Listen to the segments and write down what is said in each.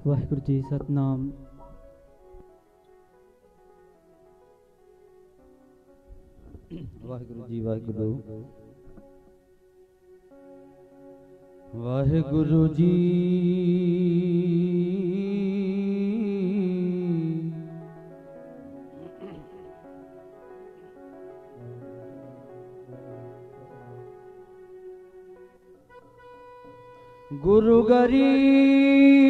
वाहिगुरु जी सतनाम। वाहिगुरु जी वाहिगुरु। वाहिगुरु जी गुरु गरीब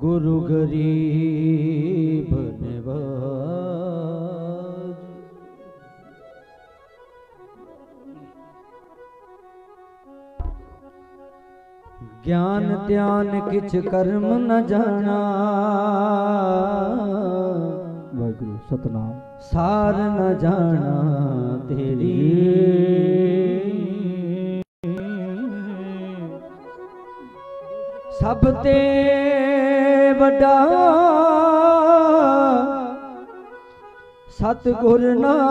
गुरु गरीब निवाज। ज्ञान ध्यान किछ कर्म न जाना। वाहिगुरु सतनाम। सार न जाना तेरी सब ते वड्डा सतगुर नानक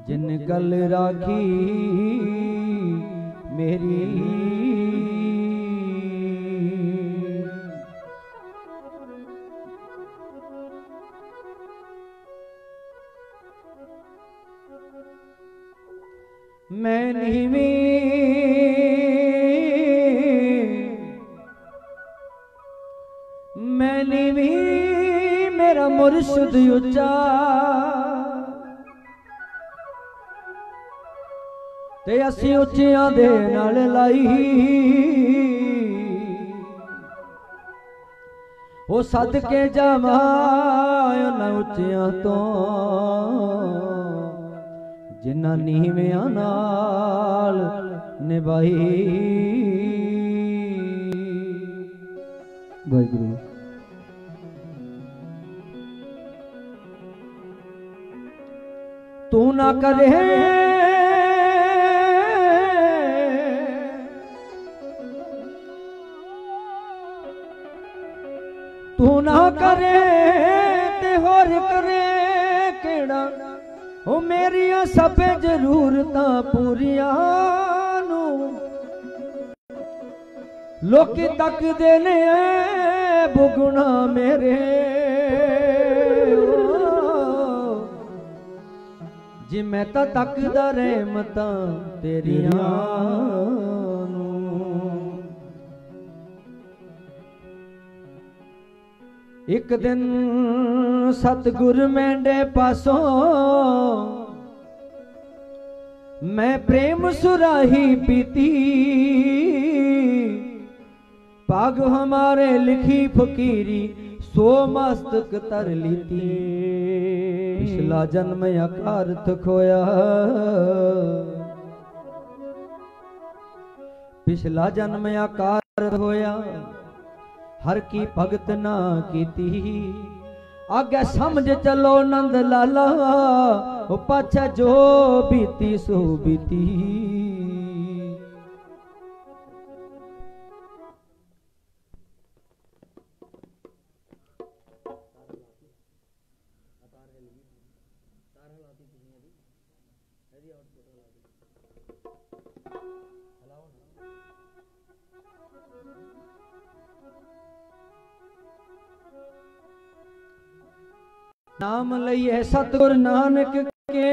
जिन गल राखी मेरी। मैं नीवी मेरा मुर्शिद उच्चा ते असी उच्चियां दे नाल लाई। ओ सदके जावां उन्हां उच्चियां तो जिन्हां नीवियां नाल निभाई। वाहिगुरु तू ना करे तू ना करे ते होर करे केड़ा। ओ मेरिया सब जरूरतां पूरियां नू लोकी तकदे ने बुगुना मेरे। जी मैं तां तकदा रहमतां तेरियां नू। एक दिन सतगुर मेंढे पासों मैं प्रेम सुराही पीती। पाग हमारे लिखी फकीरी सो मस्तक तर लीती। पिछला जन्म अकार्थ खोया पिछला जन्म अकार्थ होया हर की भगत ना कीती। आगे समझ चलो नंद लाला पाछा जो बीती सो बीती। नाम लइए सतगुर नानक के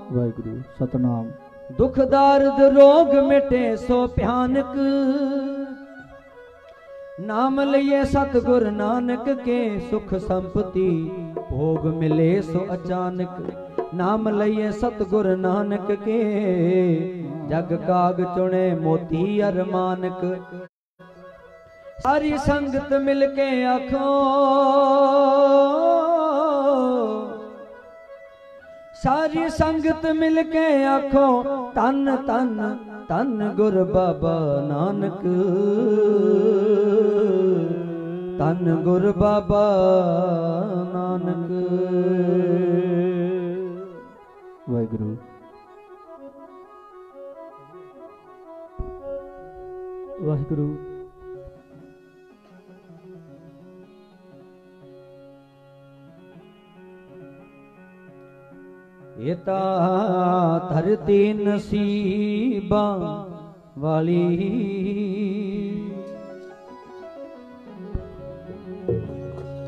वाहिगुरु सतनाम। दुख दार्द रोग मिटे सो भयानक। नाम लइए सतगुर नानक के सुख संपत्ति भोग मिले सो अचानक। नाम लइए सतगुर नानक के जग काग चुने मोती अरमानक। सारी संगत मिलके आखो सारी संगत मिल के आखो तन तन तन गुर बाबा नानक, तन गुर बाबा नानक। वाहिगुरु। वाहिगुरु। एता धरती नसीबा वाली,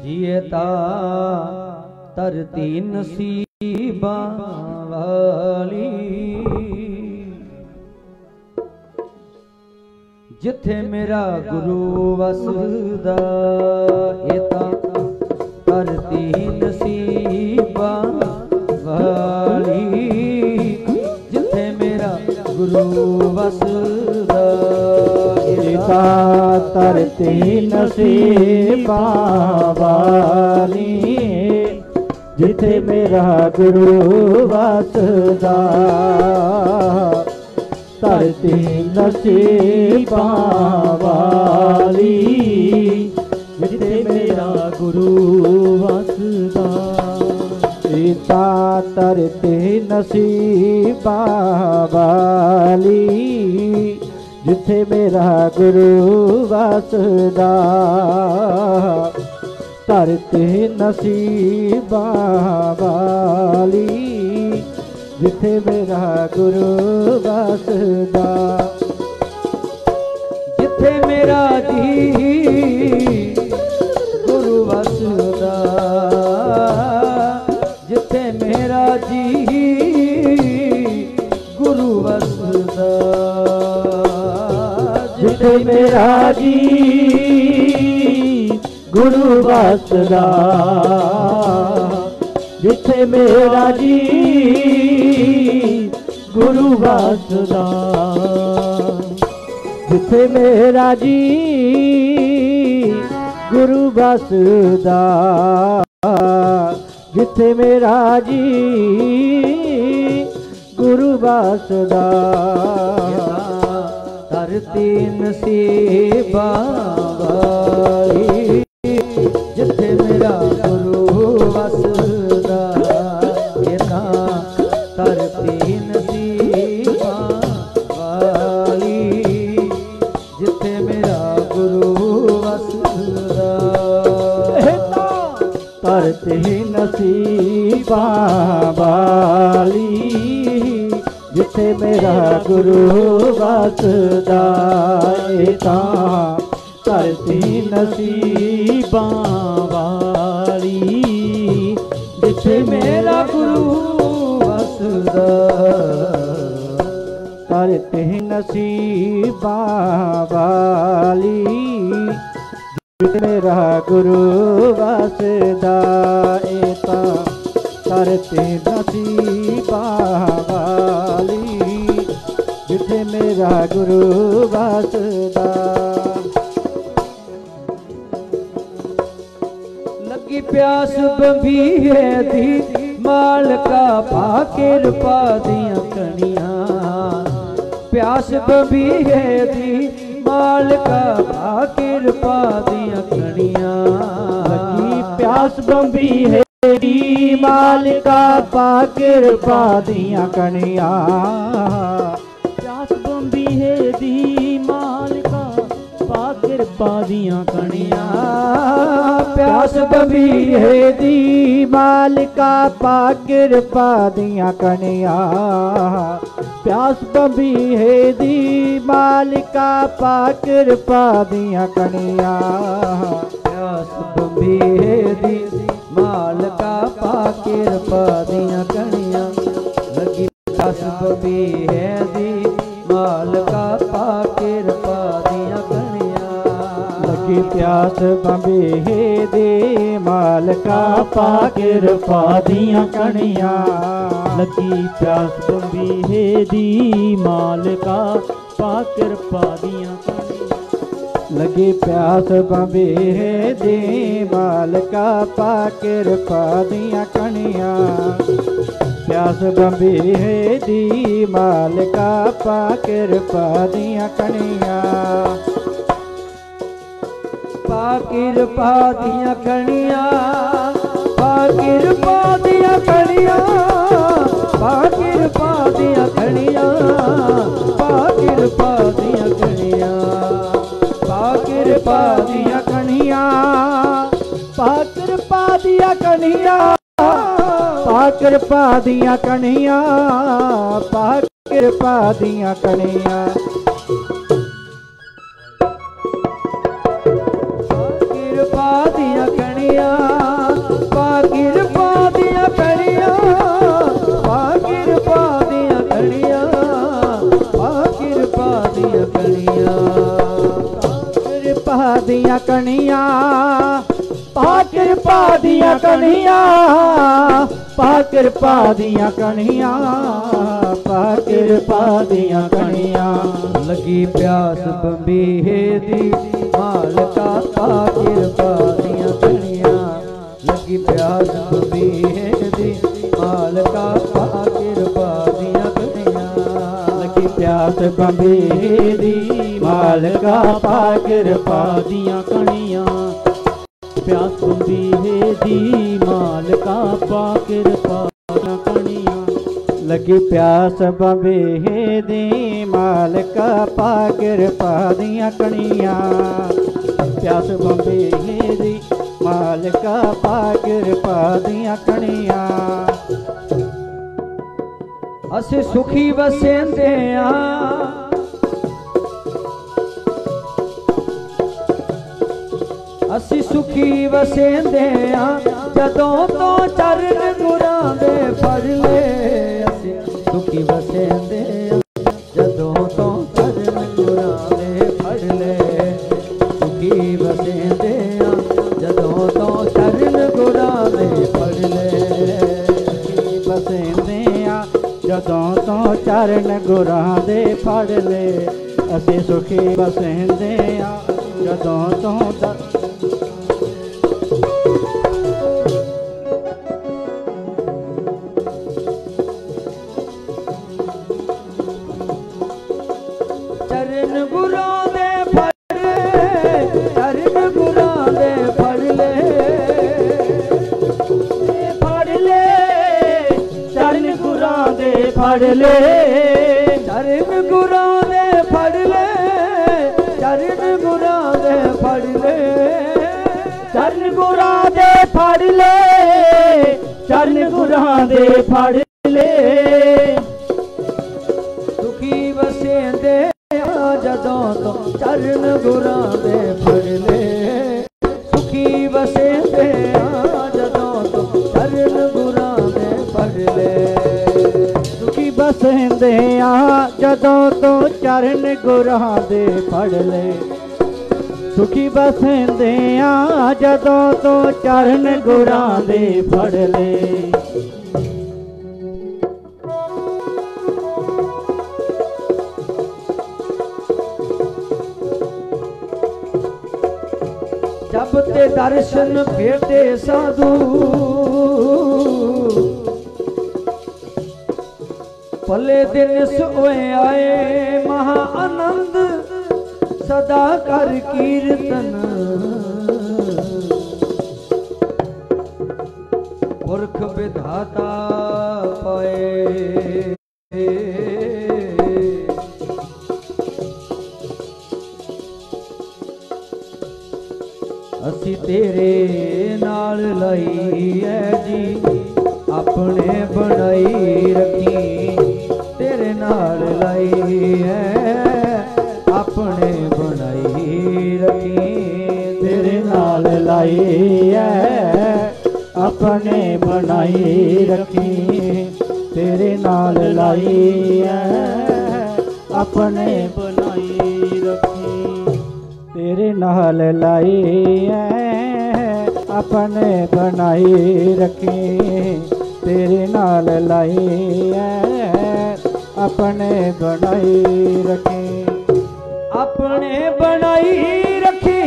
जीता धरती नसीबा वाली, जिथे मेरा गुरु वसदा, एता धरती नसीबा वाली, जिथे मेरा गुरु वसदा, एता धरती नसीबा वाली, जिथे मेरा गुरु वसदा। धरती नसीबा वाली, जिथे मेरा गुरु वसदा। एता धरती नसीबा वाली, जिथे मेरा गुरु वसदा। धरती नसीबा वाली, जिथे मेरा गुरु वसदा। जिथे मेरा जी गुरु वसदा, जिथे मेरा जी गुरु वसदा, जिथे मेरा जी गुरु वसदा। जिथे मेरा जी गुरु वसदा। जिथे मेरा जी गुरु वसदा। जिथे मेरा जी गुरु वसदा। धरती नसीबा वाली, जिथे मेरा गुरु वसदा। एता धरती नसीबा वाली, जिथे मेरा गुरु वसदा। धरती नसीबा वाली, जिथे मेरा गुरु वसदा। एता धरती नसीबा वाली, जिथे मेरा गुरु वसदा। धरती नसीबा वाली, जिथे मेरा गुरु वसदा। एता धरती नसीबा वाली, जिथे मेरा गुरु वसदा। लगी प्यास बंबीए दी, मालका पाके रुपा दियां कणियां। प्यास बंबीए दी, मालका पाके रुपा दियां कणियां। लगी प्यास बंबी है दी, मालका पाके रुपा दियां कणियां। प्यास बंबी है दी, मालका पाके रुपा दियां कणियां। प्यास बंबी है दी, मालका पाके रुपा दियां कणियां। प्यास बंबी है दी, मालका पाके रुपा दियां कणियां। प्यास बंबी है दी, मालका पाके रुपा दियां कणियां। लगी प्यास बंबी है दी, मालका पाके रुपा दियां कणियां। लगी प्यास बंबी है दी, मालका पाके रुपा दियां कणियां। लगी प्यास बंबी है दी, मालका पाके रुपा दियां कणियां। लगी प्यास बंबी है दी, मालका पाके रुपा दियां कणियां। प्यास गंभीर दी मालिका पा किरपा दियां कणियां पा किरपा दियां कणियां पा किरपा दियां कणियां पा किरपा दियां कणियां पा किरपा दियां कणियां पा किरपा दियां कणियां पा किरपा दियां कणियां पा किरपा दियां कणियां पा किरपा दियां कणियां किरपा दियां कणियां पा किरपा दियां कणियां पा किरपा दियां कणियां पा किरपा दियां कणियां किरपा दियां कणियां पा किरपा दियां कणियां पा किरपा दियां कणियां पा किरपा दियां कणियां लगी प्यास बंबीहे दी मालिका पा किरपा दियां कणियां लगी प्यास बंबीहे दी मालिका पा किरपा दियां कणियां लगी प्यास बंबीहे दी मालिका पा किरपा दियां कणियां प्यास बंबीहे दी मालिका पा किरपा दियां कणियां लगी प्यास बंबीहे दी मालिका पा किरपा दियां कणियां प्यास बंबीहे दी मालिका पा किरपा दियां कणियां असी सुखी वसेंदे आ असी सुखी वसेंदे आ जदों तो चरण गुरां दे फड़ ले असी सुखी वसेंदे आ जदों तो चरण गुरां दे फड़ ले सुखी वसेंदे आ जदों तो चरण गुरां दे फड़ ले वसेंदे आ जदों तो चरण गुरां दे फड़ ले असी सुखी वसेंदे आ जदों तो चरण गुरां दे फड़ चरण गुरां दे फड़ ले फड़ ले चरण गुरां दे फड़ ले चरण गुरां दे फड़ ले चरण गुरां दे फड़ ले चरण गुरां दे फड़ ले चरण गुरां दे फड़ ले सुखी वसेंदे जदों तो चरण गुरां दे फड़ ले सुखी वसेंदे जदों तो चरण गुरां दे फड़ ले सुखी वसेंदे जदों तो चरण गुरां दे फड़ ले सुखी वसेंदे जदों तो चरण गुरां दे फड़ ले जब ते दर्शन भेटे साधु भले दिन सोए आए महा आनंद सदा कर कीर्तन पुरख विधाता पाए असी तेरे नाल लाई है जी अपने बनाई रखी तेरे नाल लाई है अपने बनाई रखी तेरे नाल लाई है अपने बनाई रखी तेरे नाल लाई है अपने बनाई रखी तेरे नाल लाई है अपने बनाई रखी तेरे नाल लाई है अपने बनाई रखी अपने बनाई रखी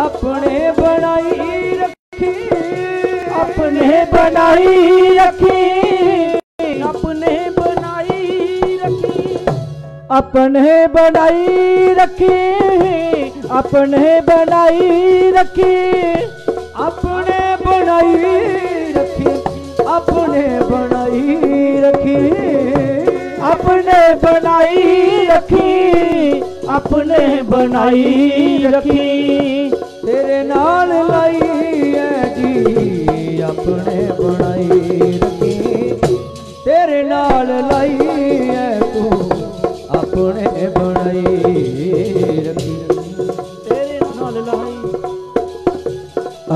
अपने बनाई रखी अपने बनाई रखी अपने बनाई रखी, अपने बनाई रखी, अपने बनाई रखी, अपने बनाई रखी, अपने बनाई रखी, अपने बनाई रखी। तेरे नाल लाई है जी, अपने बनाई रखी, तेरे नाल लाई है तू, अपने बनाई रखी, तेरे नाल लाई,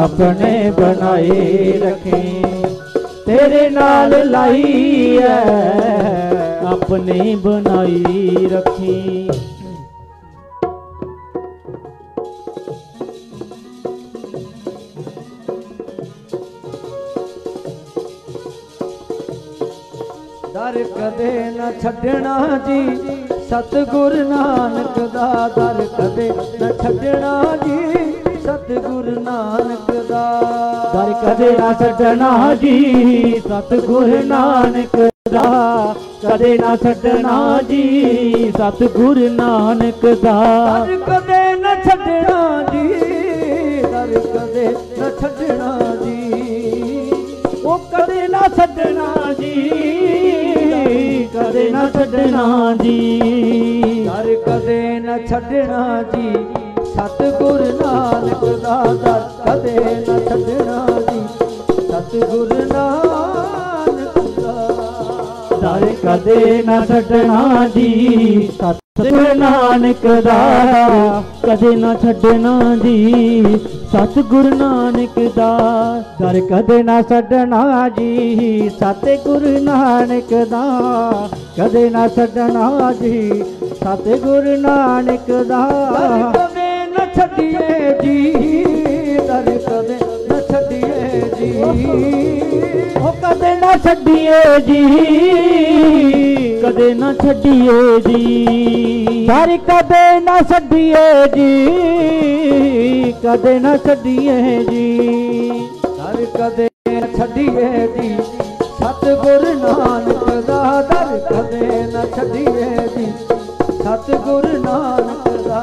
अपने बनाई रखी, तेरे नाल लाई है, अपने बनाई रखी। दर कदे न छड़ना जी, सतगुरु नानक दा दर कदे न छड़ना जी, सतगुरु नानक दा दर कदे न छड़ना जी, सतगुरु नानक दा, कदे न छड़ना जी, सतगुरु नानक दा। दर कदे न छड़ना जी, दर कदे न छड़ना जी, ओ कदे न छड़ना जी, कदे न छड़ना जी, दर कदे न छड़ना जी, सतगुरु नानक दा दर कदे न छड़ना जी, सतगुरु नानक दा दर कदे न छड़ना जी, सतगुरु नानक दा, कदे न छड़ना जी, सतगुरु नानक दा। दर कदे न छड़ना जी, सतगुरु नानक दा, कदे न छड़ना जी, सतगुरु नानक दा। दर कदे न छड़िए जी, दर कदे न छड़िए जी, ओ कदे न छड़िए जी, कदे न छड़िए जी, दर कदे न छड़िए जी, कदे न छड़िए जी, दर कदे न छड़िए जी, सतगुरु नानक दा दर कदे न छड़िए जी, सतगुरु नानक दा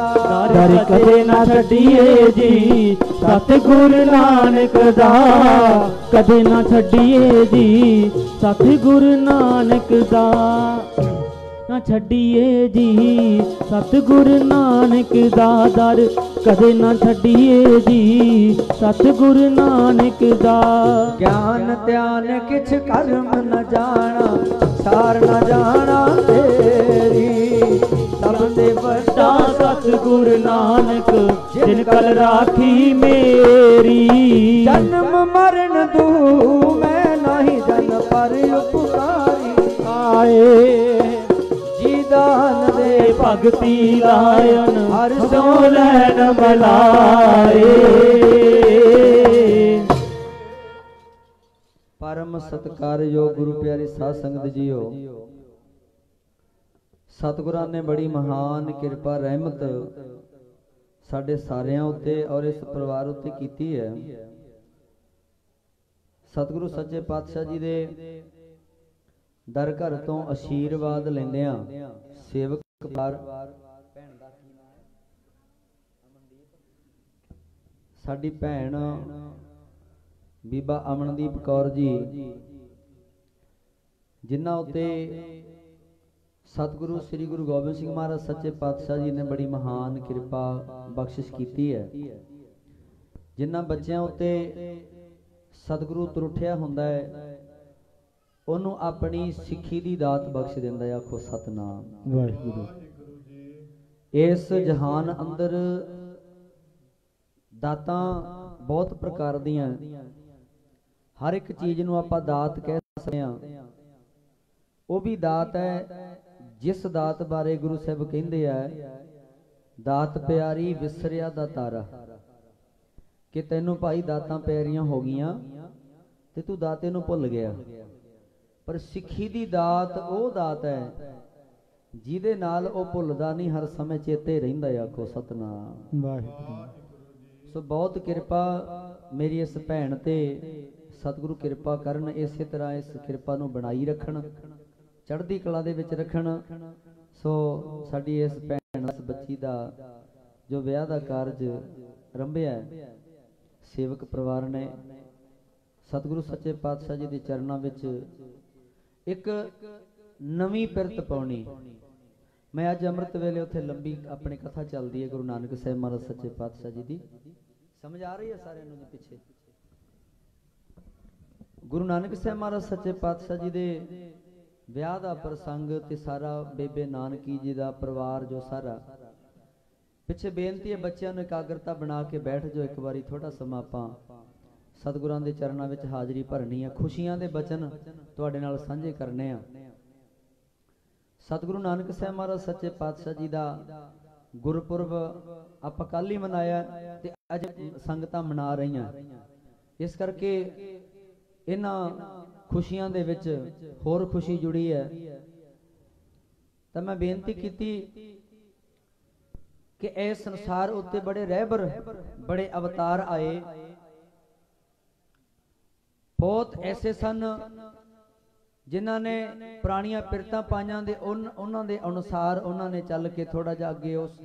दर कदे न छड़िए जी, सतगुरु नानक दा, कदे न छड़िए जी, सतगुरु नानक दा। न छड़िए जी, सतगुरु नानक दा दर, कदे न छड़िए जी, सतगुरु नानक दा। ज्ञान ध्यान किछ कर्म न जाना, सार न जाना तेरी, सब ते बड़ा सतगुरु नानक जिन कल राखी मेरी। जन्म मरण दू मैं नहीं जन पर उपकारी, आए दान दे भगति लायन हर सो लैन मलाए। परम सत्कारयोग गुरु प्यारी साध संगत जीओ, सतगुਰਾਂ ने बड़ी महान किरपा रहमत साडे सारिਆਂ उत्ते और इस परिवार उत्ते कीती है। सतगुरु सच्चे पातशाह जी दे दर घर तो आशीर्वाद लेंदियां सेवक परिवार साडी भैन बीबा अमनदीप कौर जी, जिन्हां उत्ते सतगुरु श्री गुरु गोबिंद सिंह महाराज सच्चे पातशाह जी ने बड़ी महान किरपा बख्शिश की है। जिन्हां बच्चों उत्ते सतगुरु तुरठिया हुंदा है, ਉਹਨੂੰ ਆਪਣੀ ਸਿੱਖੀ ਦੀ ਦਾਤ ਬਖਸ਼ ਦਿੰਦਾ ਹੈ। ਆਖੋ ਸਤਨਾਮ ਵਾਹਿਗੁਰੂ। ਇਸ ਜਹਾਨ ਅੰਦਰ ਦਾਤਾਂ ਬਹੁਤ ਪ੍ਰਕਾਰ ਦੀਆਂ, ਹਰ ਇੱਕ ਚੀਜ਼ ਨੂੰ ਆਪਾਂ ਦਾਤ ਕਹਿ ਸਕਦੇ ਹਾਂ। ਉਹ ਵੀ ਦਾਤ ਹੈ ਜਿਸ ਦਾਤ ਬਾਰੇ ਗੁਰੂ ਸਾਹਿਬ ਕਹਿੰਦੇ ਆ, ਦਾਤ ਪਿਆਰੀ ਵਿਸਰਿਆ ਦਾ ਤਾਰਾ, ਕਿ ਤੈਨੂੰ ਭਾਈ ਦਾਤਾਂ ਪਿਆਰੀਆਂ ਹੋ ਗਈਆਂ ਤੇ ਤੂੰ ਦਾਤੇ ਨੂੰ ਭੁੱਲ ਗਿਆ। पर सिखी दी दात ਉਹ ਦਾਤ है ਜਿਹਦੇ ਨਾਲ ਉਹ ਭੁੱਲਦਾ ਨਹੀਂ, ਹਰ ਸਮੇਂ ਚੇਤੇ ਰਹਿੰਦਾ। ਆਖੋ ਸਤਨਾਮ ਵਾਹਿਗੁਰੂ। ਸੋ ਬਹੁਤ ਕਿਰਪਾ ਮੇਰੀ ਇਸ ਭੈਣ ਤੇ, ਸਤਿਗੁਰੂ ਕਿਰਪਾ ਕਰਨ, ਇਸੇ ਤਰ੍ਹਾਂ ਇਸ ਕਿਰਪਾ ਨੂੰ ਬਣਾਈ ਰੱਖਣ, ਚੜ੍ਹਦੀ ਕਲਾ ਦੇ ਵਿੱਚ ਰੱਖਣ। सो साडी इस भैन इस बच्ची दा जो विआह दा कारज रंभिया है, सेवक परिवार ने सतगुरु सच्चे पातशाह जी के चरणों विच एक नवीं पिरत पाउणी। मैं अज अमृत वेले उत्थे लंबी अपनी कथा चलती है गुरु नानक साहिब महाराज सच्चे पातशाह जी की, समझ आ रही है सारे जी पिछे। गुरु नानक साहिब महाराज सच्चे पातशाह जी दे विआह दा प्रसंग ते सारा बेबे नानकी जी दा परिवार जो सारा पिछे बेनती है बच्चों ने एकाग्रता बना के बैठ जो एक बारी थोड़ा समा आपां सतगुरां दे चरणों विच हाजरी भरनी है, खुशियां दे बचन तुहाडे नाल साझे करने आ। सतगुरु नानक साहिब महाराज सच्चे पातशाह जी दा गुरपुरब आपां कल ही मनाया ते अज संगतां मना रहीआं, इस करके इन्हां खुशियां दे विच होर खुशी जुड़ी है। तो मैं बेनती कीती कि इस संसार उत्ते बड़े रहबर बड़े अवतार आए, बहुत ऐसे सन जिन्हां ने पुरानियां पिरतां पाइयां दे उन्हां दे अनुसार उन्हां ने चल के थोड़ा जिहा अगे उस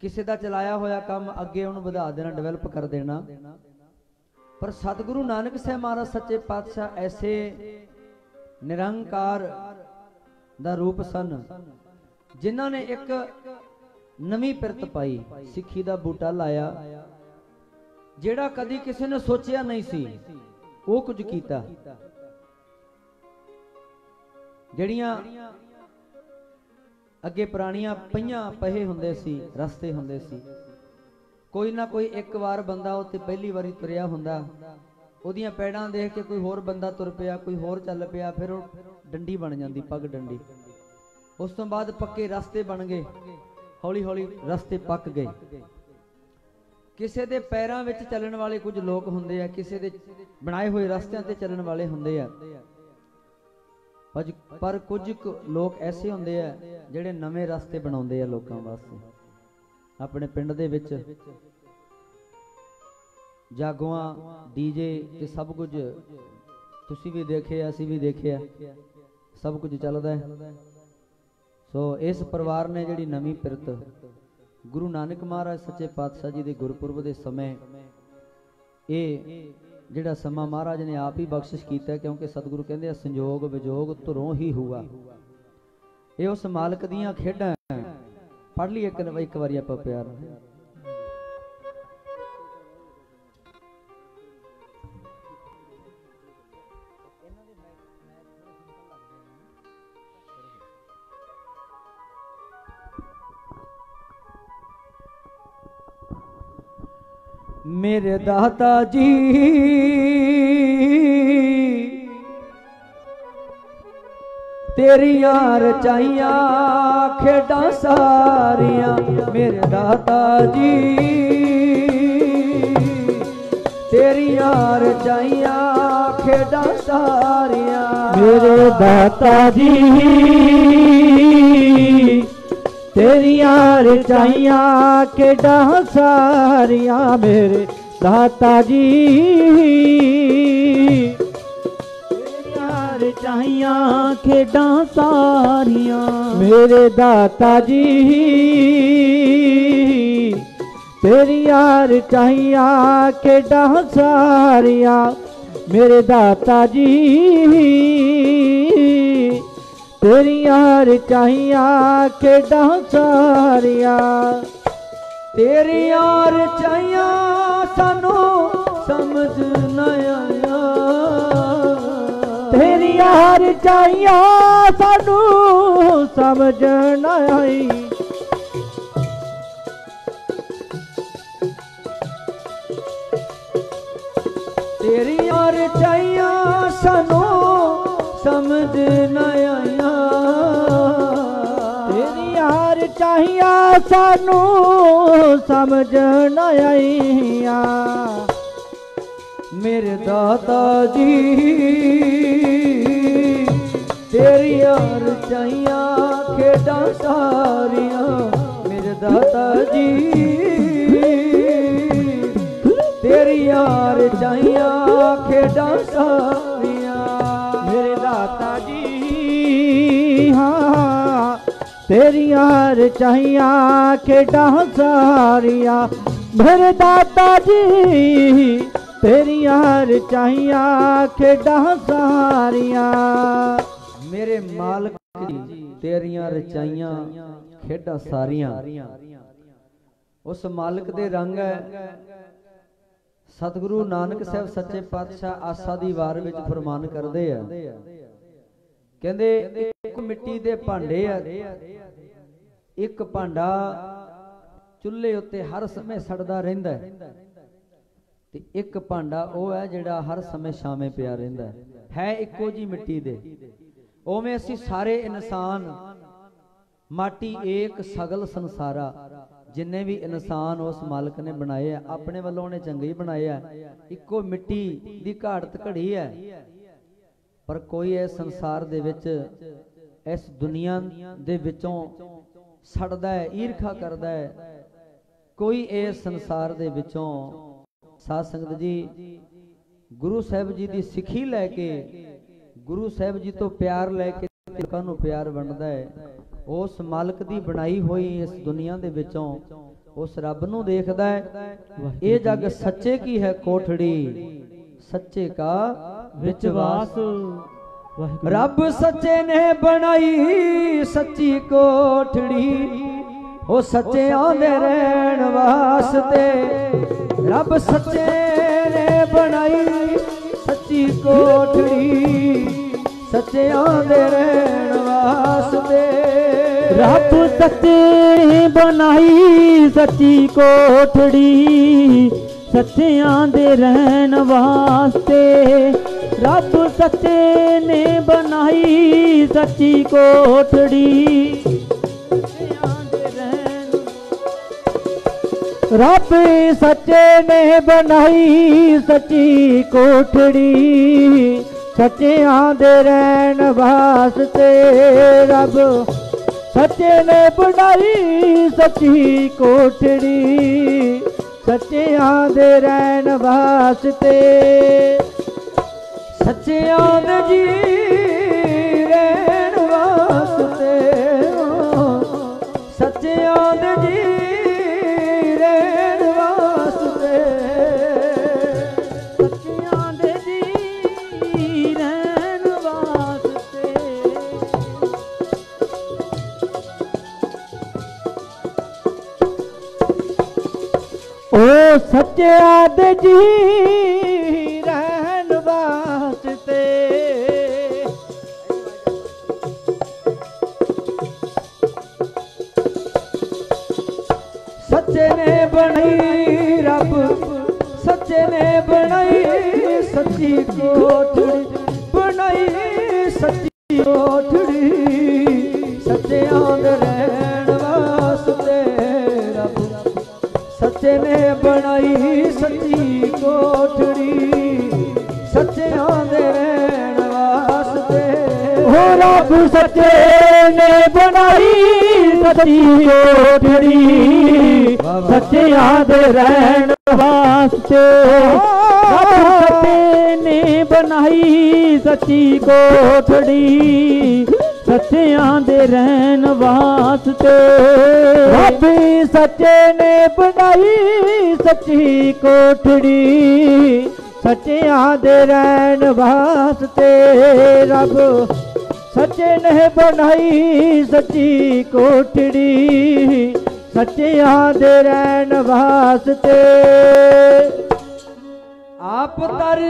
किसी दा चलाया होया काम अगे उन्हूं वधा देना, डेवलप कर देना। पर सतगुरु नानक साहिब महाराज सच्चे पातशाह ऐसे निरंकार दा रूप सन जिन्हां ने एक नवीं पिरत पाई, सिक्खी दा बूटा लाया जेड़ा कदी किसी ने सोचिया नहीं सी, वो कुछ कीता। जड़ियां अगे पुरानियां पईयां पहे हुंदे सी, रस्ते हुंदे सी, कोई ना कोई एक बार बंदा उत्ते पहली बारी तुरिया हुंदा, ओदियां पैड़ां देख के कोई होर बंदा तुर पिया, कोई होर चल पिया, फिर डंडी बन जांदी, पग डंडी। उस तो बाद पक्के रस्ते बन गए, हौली हौली रस्ते पक गए। किसी दे पैरां विच चलण वाले कुछ लोग हुंदे आ, किसी दे बनाए हुए रस्तियां ते चलण वाले हुंदे आ, पर कुछ लोग ऐसे हुंदे आ जिहड़े नवे रस्ते बनाउंदे आ लोकां वास्ते। अपने पिंड दे विच जागोआं डीजे ते सब कुछ तुसीं भी देखे, असीं भी देखे, सब कुछ चलदा है। सो इस परिवार ने जिहड़ी नवीं पिरत गुरु नानक महाराज सच्चे पातशाह जी के गुरपुरब के समय ये जिहड़ा समा महाराज ने आप ही बख्शिश किया, क्योंकि सतगुरु कहते हैं संजोग विजोग तुरों ही हुआ। ये उस मालक दियां खेडां। पढ़ ली एक बारी आपां प्यार नाल। मेरे दाता जी तेरियां रचाइयां खेडां सारियां, मेरे दाता जी तेरियां रचाइयां खेडां सारियां, मेरे दाता जी तेरियां रचाइयां खेडां सारियां, मेरे दाता जी तेरियां रचाइयां खेडां सारियां, मेरे दाता जी तेरियां रचाइयां खेडां सारियां, मेरे दाता जी तेरियां रचाइयां खेडां सारियां, तेरियां रचाइयां सानू समझ न आया, तेरियां रचाइयां सानू समझ न आई, तेरियां रचाइयां सानू समझ न आया, तेरियां रचाइयां सानू समझ न आईया, मेरे दाता जी तेरियां रचाइयां खेडां सारियां, मेरे दाता जी तेरियां रचाइयां खेडां सारियां, मेरे दाता जी हाँ तेरिया रचाइया खेडा सारिया मेरे दाता जी तेरिया रचाइया खेडा सारिया मेरे मालिक जी तेरिया रचाइया खेडा सारिया। उस मालिक दे रंग है। सतगुरु नानक साहब सच्चे पातशाह आसा दी वार विच फरमान करदे आ कहंदे एक मिट्टी दे भांडे आ एक भांडा चुल्हे उत्ते हर समय सड़दा रहिंदा है ते एक भांडा ओ है जिहड़ा हर समय छावें पिया रहिंदा है इक्को जी मिट्टी दे। उवें असीं सारे इंसान माटी एक सगल संसारा जिन्ने भी इंसान उस मालिक ने बनाए है अपने वालों ने चंगे ही बनाए है। इक्को मिट्टी दी घाड़त घड़ी है पर कोई इस संसार दे विच इस दुनिया दे विचों सड़दा है ईरखा करदा है। कोई इस संसार दे विचों साध संगत जी गुरु साहब जी दी सिੱਖੀ लैके गुरु साहब जी तो प्यार लैके लोकां नूं प्यार वंडदा है। उस मालिक दी बनाई हुई इस दुनिया दे विचों उस रब नूं देखदा है। ये जग सच्चे की है कोठड़ी सच्चे का विश्वास। रब सच्चे ने बनाई सच्ची कोठड़ी ओ सच्चियां दे रहण वास्ते। रब सच्चे ने बनाई सच्ची कोठड़ी सच्चियां दे रहण वास्ते। रब सच्चे बनाई सच्ची कोठड़ी सच्चियां दे रहन वास्ते। रब सच्चे ने बनाई सच्ची कोठड़ी सच्चियां दे रहन। रब सच्चे ने बनाई सच्ची कोठड़ी सच्चियां दे रहन वास्ते। रब सच्चे ने बनाई सच्ची कोठड़ी सच्चियां दे रहन वास्ते। सच्चियां दे जी रहन वास्ते सच्चियां दे जी रहन वास्ते। सच्चियां दे जी रहन वास्ते। ओ सच्चियां दे जी रहन वास्ते। सच्चे ने बनाई रब सच्चे ने बनाई सच्ची कोठड़ी बनाई सच्ची कोठड़ी सच्चियां दे रहन वास्ते। रब सच्चे ने बनाई सच्ची कोठड़ी सच्चियां दे रहन वास्ते। हो रब सच्चे ने बनाई सच्ची कोठड़ी सच्चियां दे रहन वास्ते। रब सच्चे ने बनाई सच्ची कोठड़ी सच्चियां दे रहन वास्ते। रब सच्चे ने बनाई सच्ची कोठड़ी सच्चियां दे रहन वास्ते। रब सच्चे ने बनाई सच्ची कोठड़ी सच्चियां दे रहन वास्ते। आप तर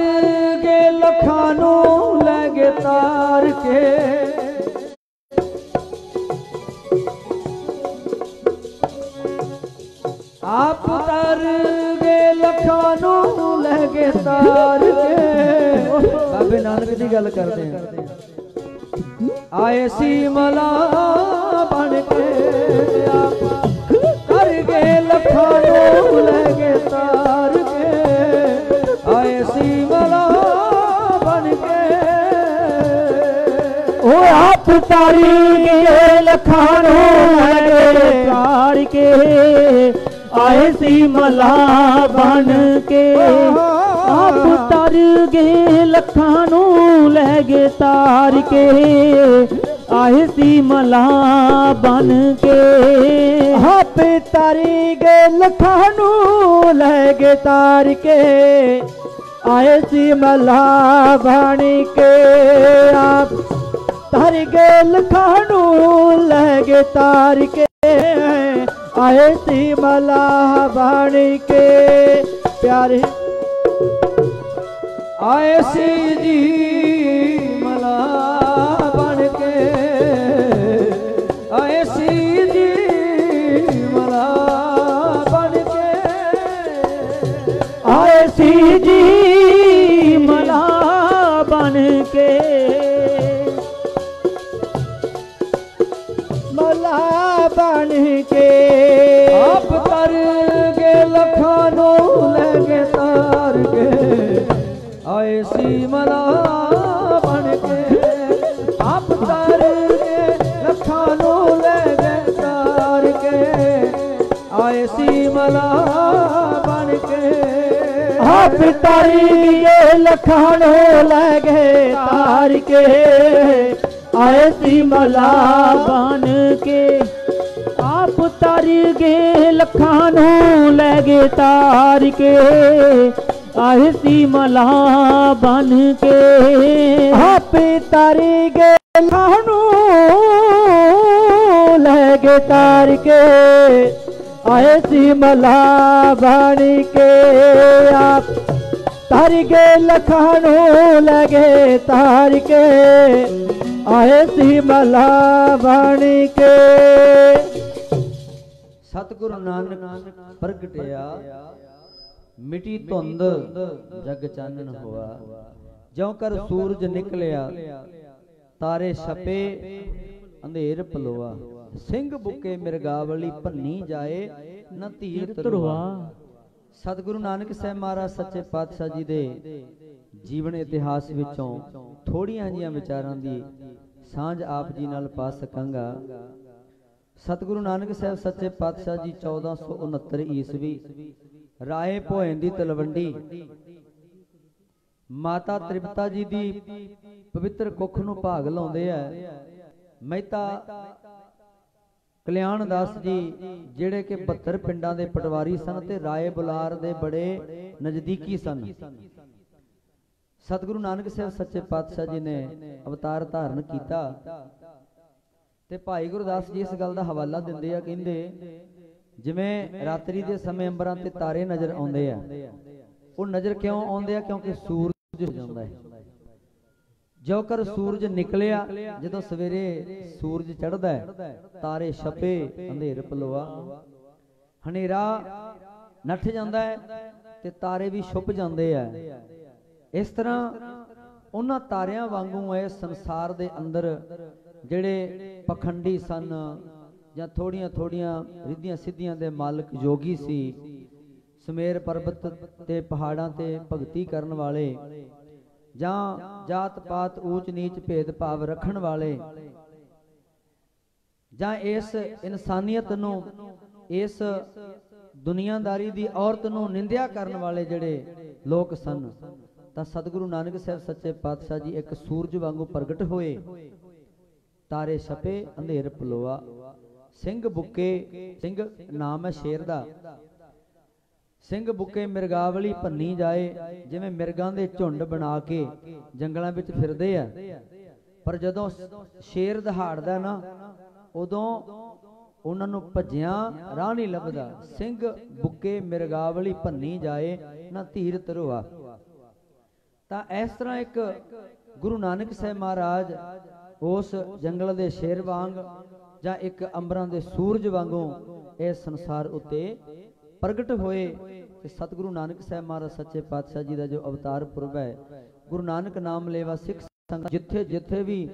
के लखां नूं लै गए तार के। आप तर गए लखां नूं लै गए तार के। बाबे नानक दी गल करदे हैं। आए सी मला बन के आप कर गए लखां नूं लै गए तार के। आए सी मला बन के ओ आप तारी गए लखां नूं लै गए तार के। आए सी मला बन के आप तर गए लखां नूं लै गए तार के। ਆਏ ਸੀ ਮਲਾ ਬਣ ਕੇ ਆਪੇ ਤਾਰੀ ਗਏ ਲੱਖਾਂ ਨੂੰ ਲੈ ਗਏ ਤਾਰ ਕੇ ਆਏ ਸੀ ਮਲਾ ਬਣ ਕੇ ਆਪ ਤਾਰ ਗਏ ਲੱਖਾਂ ਨੂੰ ਲੈ ਗਏ ਤਾਰ ਕੇ ਆਏ ਸੀ ਮਲਾ ਬਣ ਕੇ ਪਿਆਰੇ ਆਏ ਸੀ ਜੀ ਮਲਾ ਬਣ ਕੇ ਆਏ ਸੀ ਜੀ ਮਲਾ ਬਣ ਕੇ ਆਏ ਸੀ ਜੀ ਮਲਾ ਬਣ ਕੇ ਮਲਾ ਬਣ ਕੇ ਆਪ ਤਰ ਗਏ ਲੱਖਾਂ ਨੂੰ ਲੈ ਗਏ ਤਾਰ ਕੇ ਆਏ ਸੀ ਮਲਾ ਬਣ ਕੇ ਆਪ ਤਰ ਗਏ ਲੱਖਾਂ ਨੂੰ ਲੈ ਗਏ ਤਾਰ ਕੇ ਆਏ ਸੀ ਮਲਾ ਬਣ ਕੇ ਆਪ ਤਰ ਗਏ ਲੱਖਾਂ ਨੂੰ ਲੈ ਗਏ ਤਾਰ ਕੇ ਆਏ ਸੀ ਮਲਾ ਬਣ ਕੇ ਆਪ ਤਰ ਗਏ ਲੱਖਾਂ ਨੂੰ ਲੈ ਗਏ ਤਾਰ ਕੇ ਆਏ ਸੀ ਮਲਾ ਬਣ ਕੇ ਆਪੇ ਤਰ ਗਏ ਲੱਖਾਂ ਨੂੰ ਲੈ ਗਏ ਤਾਰ ਕੇ ਆਏ ਸੀ ਮਲਾ ਬਣ ਕੇ ਆਪ ਤਰ ਗਏ ਲੱਖਾਂ ਨੂੰ ਲੈ ਗਏ ਤਾਰ ਕੇ ਆਏ ਸੀ ਮਲਾ ਬਣ ਕੇ ਸਤਿਗੁਰੂ ਨਾਨਕ ਪ੍ਰਗਟਿਆ ਮਿਟੀ ਧੁੰਦ ਜਗ ਚਾਨਣ ਹੋਆ ਜਿਉ ਕਰ ਸੂਰਜ ਨਿਕਲਿਆ ਤਾਰੇ ਛਪੇ ਅੰਧੇਰ ਪਲੋਆ ਸਿੰਘ ਬੁੱਕੇ ਮਿਰਗਾਵਲੀ ਭੰਨੀ ਜਾਏ ਨਾ ਧੀਰ ਧਰਵਾ ਸਤਿਗੁਰੂ ਨਾਨਕ ਸਾਹਿਬ ਮਹਾਰਾਜ ਸੱਚੇ ਪਾਤਸ਼ਾਹ ਜੀ ਦੇ ਜੀਵਨ ਇਤਿਹਾਸ ਵਿੱਚੋਂ ਥੋੜੀਆਂ ਜੀਆਂ ਵਿਚਾਰਾਂ ਦੀ ਸਾਂਝ ਆਪ ਜੀ ਨਾਲ ਪਾ ਸਕਾਂਗਾ। ਸਤਿਗੁਰੂ ਨਾਨਕ ਸਾਹਿਬ ਸੱਚੇ ਪਾਤਸ਼ਾਹ ਜੀ 1469 ਈਸਵੀ ਰਾਏ ਭੋਇੰ ਦੀ ਤਲਵੰਡੀ ਮਾਤਾ ਤ੍ਰਿਪਤਾ ਜੀ ਦੀ ਪਵਿੱਤਰ ਕੁੱਖ ਨੂੰ ਭਾਗ ਲਾਉਂਦੇ ਆ। ਮਹਿਤਾ ਕਲਿਆਣ ਦਾਸ ਜੀ ਜਿਹੜੇ ਕਿ 72 ਪਿੰਡਾਂ ਦੇ ਪਟਵਾਰੀ ਸਨ ਤੇ ਰਾਏ ਬੁਲਾਰ ਦੇ ਬੜੇ ਨਜ਼ਦੀਕੀ ਸਨ। ਸਤਿਗੁਰੂ ਨਾਨਕ ਸਾਹਿਬ ਸੱਚੇ ਪਾਤਸ਼ਾਹ ਜੀ ਨੇ ਅਵਤਾਰ ਧਾਰਨ ਕੀਤਾ ਤੇ ਭਾਈ ਗੁਰਦਾਸ ਜੀ ਇਸ ਗੱਲ ਦਾ ਹਵਾਲਾ ਦਿੰਦੇ ਆ, ਕਹਿੰਦੇ ਜਿਵੇਂ ਰਾਤਰੀ ਦੇ ਸਮੇਂ ਅੰਬਰਾਂ ਤੇ ਤਾਰੇ ਨਜ਼ਰ ਆਉਂਦੇ ਆ, ਉਹ ਨਜ਼ਰ ਕਿਉਂ ਆਉਂਦੇ ਆ? ਕਿਉਂਕਿ ਸੂਰਜ ਹੋ ਜਾਂਦਾ ਹੈ। ਜੋ ਕਰ ਸੂਰਜ ਨਿਕਲਿਆ, ਜਦੋਂ ਸਵੇਰੇ ਸੂਰਜ ਚੜ੍ਹਦਾ ਹੈ ਤਾਰੇ ਛਪੇ ਅੰਧੇਰ ਪਲੋਆ, ਹਨੇਰਾ ਨੱਠ ਜਾਂਦਾ ਹੈ ਤੇ ਤਾਰੇ ਵੀ ਛੁਪ ਜਾਂਦੇ ਆ। ਇਸ ਤਰ੍ਹਾਂ ਉਹਨਾਂ ਤਾਰਿਆਂ ਵਾਂਗੂ ਇਸ ਸੰਸਾਰ ਦੇ ਅੰਦਰ ਜਿਹੜੇ ਪਖੰਡੀ ਸਨ ਜਾਂ ਥੋੜੀਆਂ ਰਿੱਧੀਆਂ ਸਿੱਧੀਆਂ ਦੇ ਮਾਲਕ ਯੋਗੀ ਸੀ, ਸਮੇਰ ਪਰਬਤ ਤੇ ਪਹਾੜਾਂ ਤੇ ਭਗਤੀ ਕਰਨ ਵਾਲੇ ਜਾਂ ਜਾਤ ਪਾਤ ਊਚ ਨੀਚ ਭੇਦ ਭਾਵ ਰੱਖਣ ਵਾਲੇ ਜਾਂ ਇਸ ਇਨਸਾਨੀਅਤ ਨੂੰ, ਇਸ ਦੁਨੀਆਦਾਰੀ ਦੀ ਔਰਤ ਨੂੰ ਨਿੰਦਿਆ ਕਰਨ ਵਾਲੇ ਜਿਹੜੇ ਲੋਕ ਸਨ, ਤਾਂ ਸਤਿਗੁਰੂ ਨਾਨਕ ਸਾਹਿਬ ਸੱਚੇ ਪਾਤਸ਼ਾਹ ਜੀ ਇੱਕ ਸੂਰਜ ਵਾਂਗੂ ਪ੍ਰਗਟ ਹੋਏ। ਤਾਰੇ ਛਪੇ ਅੰਧੇਰ ਪਲੋਆ, ਸਿੰਘ ਬੁੱਕੇ, ਸਿੰਘ ਨਾਮ ਹੈ ਸ਼ੇਰ ਦਾ, ਸਿੰਘ ਬੁੱਕੇ ਮਿਰਗਾਵਲੀ ਭੰਨੀ ਜਾਏ। ਜਿਵੇਂ ਮਿਰਗਾਂ ਦੇ ਝੁੰਡ ਬਣਾ ਕੇ ਜੰਗਲਾਂ ਵਿੱਚ ਫਿਰਦੇ ਆ, ਪਰ ਜਦੋਂ ਸ਼ੇਰ ਦਹਾੜਦਾ ਨਾ, ਉਦੋਂ ਉਹਨਾਂ ਨੂੰ ਭੱਜਿਆਂ ਰਾਹ ਨਹੀਂ ਲੱਭਦਾ। ਸਿੰਘ ਬੁੱਕੇ ਮਿਰਗਾਵਲੀ ਭੰਨੀ ਜਾਏ ਨਾ ਧੀਰ ਧਰੋਆ। ਤਾਂ ਇਸ ਤਰ੍ਹਾਂ ਇੱਕ ਗੁਰੂ ਨਾਨਕ ਸਾਹਿਬ ਮਹਾਰਾਜ ਉਸ ਜੰਗਲ ਦੇ ਸ਼ੇਰ ਵਾਂਗ ਜਾਂ ਇੱਕ ਅੰਬਰਾਂ ਦੇ ਸੂਰਜ ਵਾਂਗੂ ਇਸ ਸੰਸਾਰ ਉੱਤੇ ਪ੍ਰਗਟ ਹੋਏ। ਤੇ ਸਤਿਗੁਰੂ ਨਾਨਕ ਸਾਹਿਬ ਮਹਾਰਾਜ ਸੱਚੇ ਪਾਤਸ਼ਾਹ ਜੀ ਦਾ ਜੋ ਅਵਤਾਰ ਪੁਰਬ ਹੈ, ਗੁਰੂ ਨਾਨਕ ਨਾਮ ਲੇਵਾ ਸਿੱਖ ਸੰਗਤ ਜਿੱਥੇ ਜਿੱਥੇ ਵੀ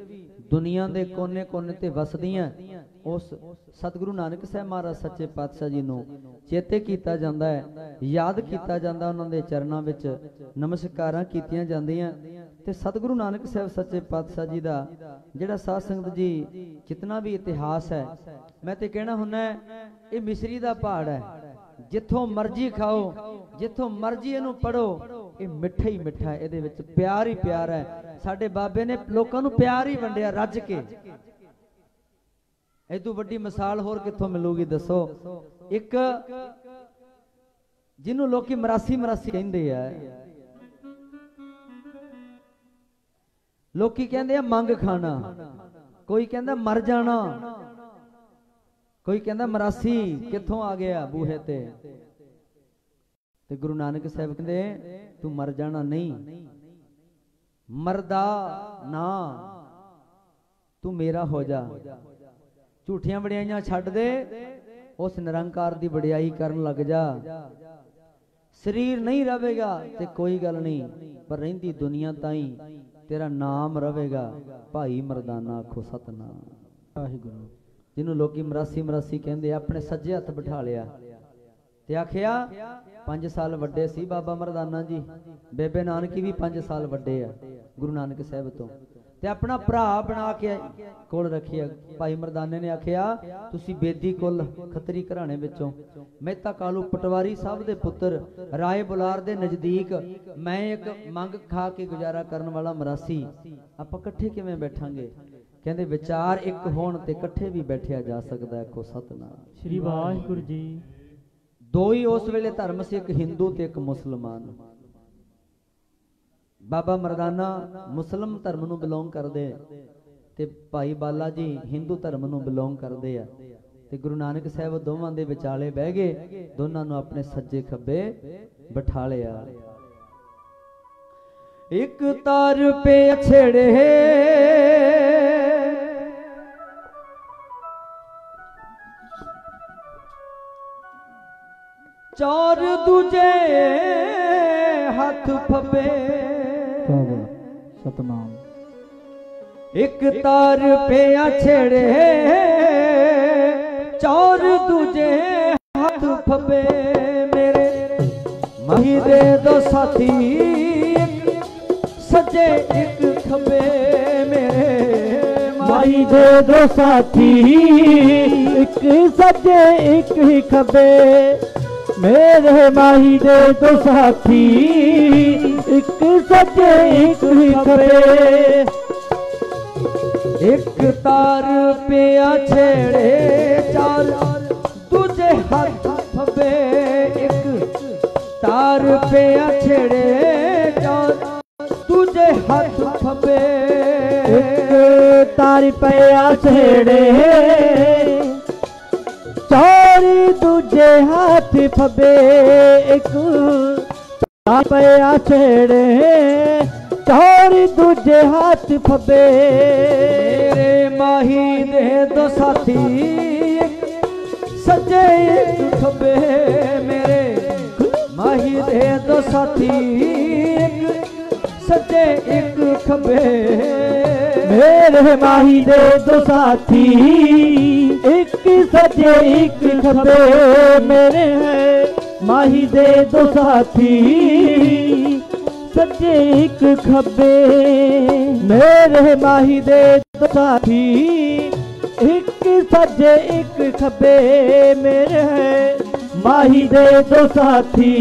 ਦੁਨੀਆ ਦੇ ਕੋਨੇ ਕੋਨੇ ਤੇ ਵਸਦੀਆਂ, ਉਸ ਸਤਿਗੁਰੂ ਨਾਨਕ ਸਾਹਿਬ ਮਹਾਰਾਜ ਸੱਚੇ ਪਾਤਸ਼ਾਹ ਜੀ ਨੂੰ ਚੇਤੇ ਕੀਤਾ ਜਾਂਦਾ ਹੈ, ਯਾਦ ਕੀਤਾ ਜਾਂਦਾ, ਉਹਨਾਂ ਦੇ ਚਰਨਾਂ ਵਿੱਚ ਨਮਸਕਾਰਾਂ ਕੀਤੀਆਂ ਜਾਂਦੀਆਂ। ਤੇ ਸਤਿਗੁਰੂ ਨਾਨਕ ਸਾਹਿਬ ਸੱਚੇ ਪਾਤਸ਼ਾਹ ਜੀ ਦਾ ਜਿਹੜਾ ਸਾਧ ਸੰਗਤ ਜੀ ਜਿਤਨਾ ਵੀ ਇਤਿਹਾਸ ਹੈ, ਮੈਂ ਤੇ ਕਹਿਣਾ ਹੁੰਦਾ ਇਹ ਮਿਸਰੀ ਦਾ ਪਹਾੜ ਹੈ। ਜਿੱਥੋਂ ਮਰਜ਼ੀ ਖਾਓ, ਜਿੱਥੋਂ ਮਰਜ਼ੀ ਇਹਨੂੰ ਪੜੋ, ਇਹ ਮਿੱਠਾ ਹੀ ਮਿੱਠਾ ਹੈ, ਇਹਦੇ ਵਿੱਚ ਪਿਆਰ ਹੀ ਪਿਆਰ ਹੈ। ਸਾਡੇ ਬਾਬੇ ਨੇ ਲੋਕਾਂ ਨੂੰ ਪਿਆਰ ਹੀ ਵੰਡਿਆ ਰੱਜ ਕੇ। इदू वड्डी मिसाल होर कित्थों मिलूगी दसो। एक जिन्हों लोग मरासी मरासी कहते हैं, लोग कहते हैं मंग खाना, कोई कहता मर जाना, कोई कहता मरासी कित्थों आ गया बूहे ते गुरु नानक साहब कहते तू मर जाना नहीं, मरदा ना, तू मेरा हो जा। झूठियां बड़ियाइयां छड्ड दे, उस निरंकार दी बड़ियाई करन लग जा। शरीर नहीं रहेगा ते कोई गल नहीं, पर रहिंदी दुनिया ताई तेरा नाम रहेगा। भाई मरदाना आखो सतनाम। जिन्हों लोग मरासी मरासी कहते अपने सज्जे हथ बिठा लिया ते आखिया 5 साल वड्डे सी बाबा मरदाना जी, बेबे नानकी भी 5 साल वड्डे आ गुरु नानक साहब तो, ते अपना भरा बना के कोल रखिया। भाई मरदाने ने आखिया तुसी बेदी कुल खतरी घराने विचों, मेहता कालू पटवारी साहब दे पुत्र, राय बुलार दे नजदीक, मैं एक मंग खा के गुजारा करन वाला मरासी, आपां इकट्ठे किवें बैठांगे? कहंदे विचार एक होण ते इकट्ठे भी बैठिया जा सकदा है। आखो सतनाम श्री वाहिगुरू जी। दो ही उस वेले धर्म से, एक हिंदू ते एक मुसलमान। बाबा मरदाना मुस्लिम धर्म नूं बिलोंग करदे ते भाई बाला जी हिंदू धर्म नूं बिलोंग करदे आ ते गुरु नानक साहब दोवां दे विचाले बह गए, दोनां नूं अपने सज्जे खब्बे बिठा लिया। एक तार पे छेड़े चार दूजे हाथ फबे, सतनाम। एक तार पे छेड़े चार दूजे हाथ फबे, मेरे माही दे दो साथी सज्जे एक खबे, मेरे माही दे दो साथी एक सज्जे एक ही खबे, मेरे माही दे दो साथी एक सज्जे एक ही खबे। एक तार पे छेड़े चार दूजे हाथ फबे, एक तार पे छेड़े चार दूजे हाथ फबे, एक तार पे छेड़े चार दूजे हाथ फबे, एक तार पे छेड़े चार दूजे हाथ फबे, मेरे माही दे दो साथी सज्जे एक खबे, मेरे माही दे दो साथी सज्जे एक खबे, मेरे माही दे दो साथी एक सज्जे एक खबे, मेरे माही दे दो साथी सज्जे एक खबे, मेरे माही दे दो साथी एक सज्जे एक खबे, मेरे माही दे दो साथी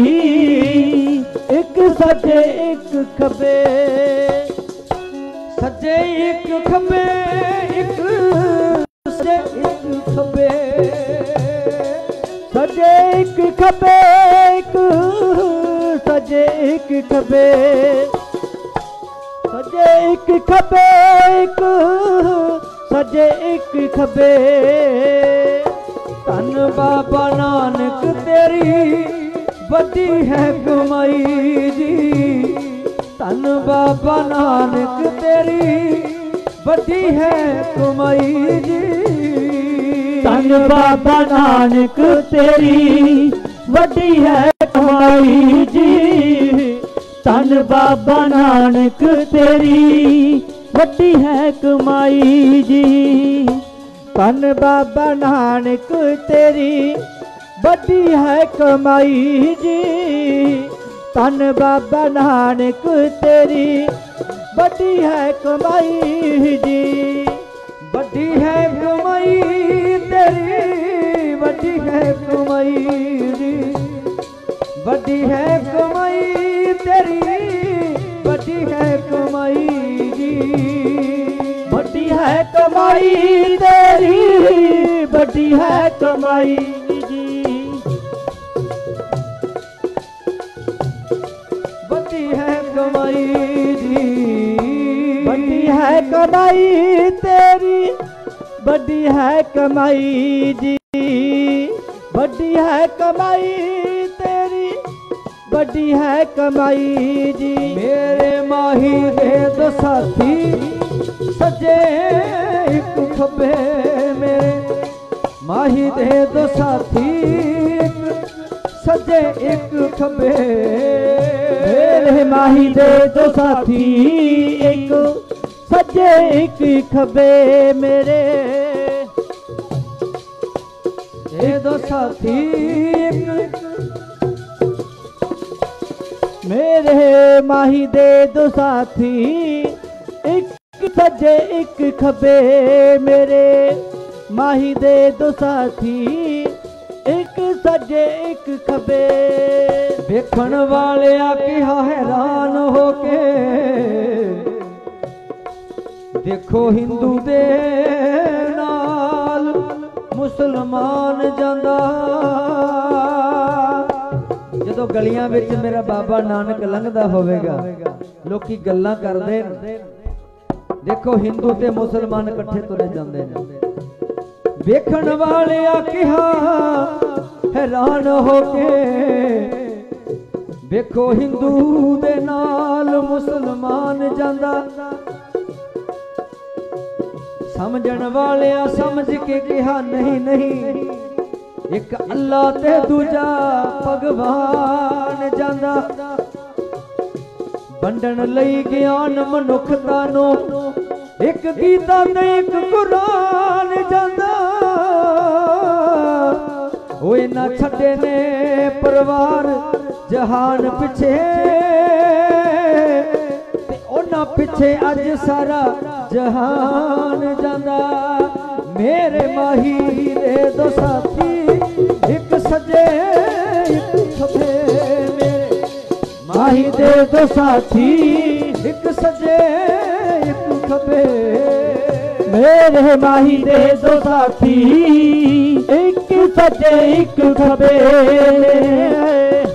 एक सज्जे एक खबे, सज्जे एक खबे एक सज्जे एक खबे, सज्जे एक खबे एक सज्जे एक खबे, सज्जे एक खबे एक सज्जे एक खबे, धन बाबा नानक तेरी बड़ी है कमाई जी, धन बाबा नानक तेरी बड़ी है कमाई जी, धन बाबा नानक तेरी बड़ी है कमाई जी, धन बाबा नानक तेरी बड़ी है कमाई जी, धन बाबा नानक तेरी बड़ी है कमाई जी, धन बाबा नानक तेरी बड़ी है कमाई जी, बड़ी है कमाई तेरी बड़ी है कमाई जी, बड़ी है कमाई तेरी बड़ी है कमाई जी, बड़ी है कमाई तेरी बड़ी है कमाई जी, बड़ी है कमाई जी, बड़ी है कमाई तेरी, बड़ी है कमाई जी, बड़ी है कमाई तेरी, बड़ी है कमाई जी। मेरे माही दे दो साथी सजे एक खबे, मेरे माही दे दो साथी सजे एक खबे, मेरे माही दे दो साथी एक सजे एक खबे, मेरे दे दो साथी एक, मेरे माही दे दो साथी एक सजे एक खबे, मेरे माही दे दो साथी एक सजे एक खबे। देखण वाले किहा हैरान होके, देखो हिंदू दे नाल मुसलमान जांदा। जदों गलियां विच मेरा बाबा नानक लंघदा होवेगा, लोकी गल्लां करदे ने, देखो हिंदू ते मुसलमान इकट्ठे तुरे जांदे ने। वेखण वाले किहा हैरान होके, देखो हिंदू दे नाल मुसलमान जांदा। समझण वाले समझ के कहा नहीं नहीं, एक अल्लाह ते दूजा भगवान जांदा। वंडण लई ज्ञान मनुखता नो, एक गीता ते एक कुरान जांदा। ओए ना छड्डे ने परिवार जहान पिछे, ते ओना पिछे अज सारा जहान जांदा। मेरे माही दे दो साथी एक सजे एक खबे, मेरे माही दे दो साथी एक सजे एक खबे, मेरे माही दे दो साथी एक सजे एक खबे,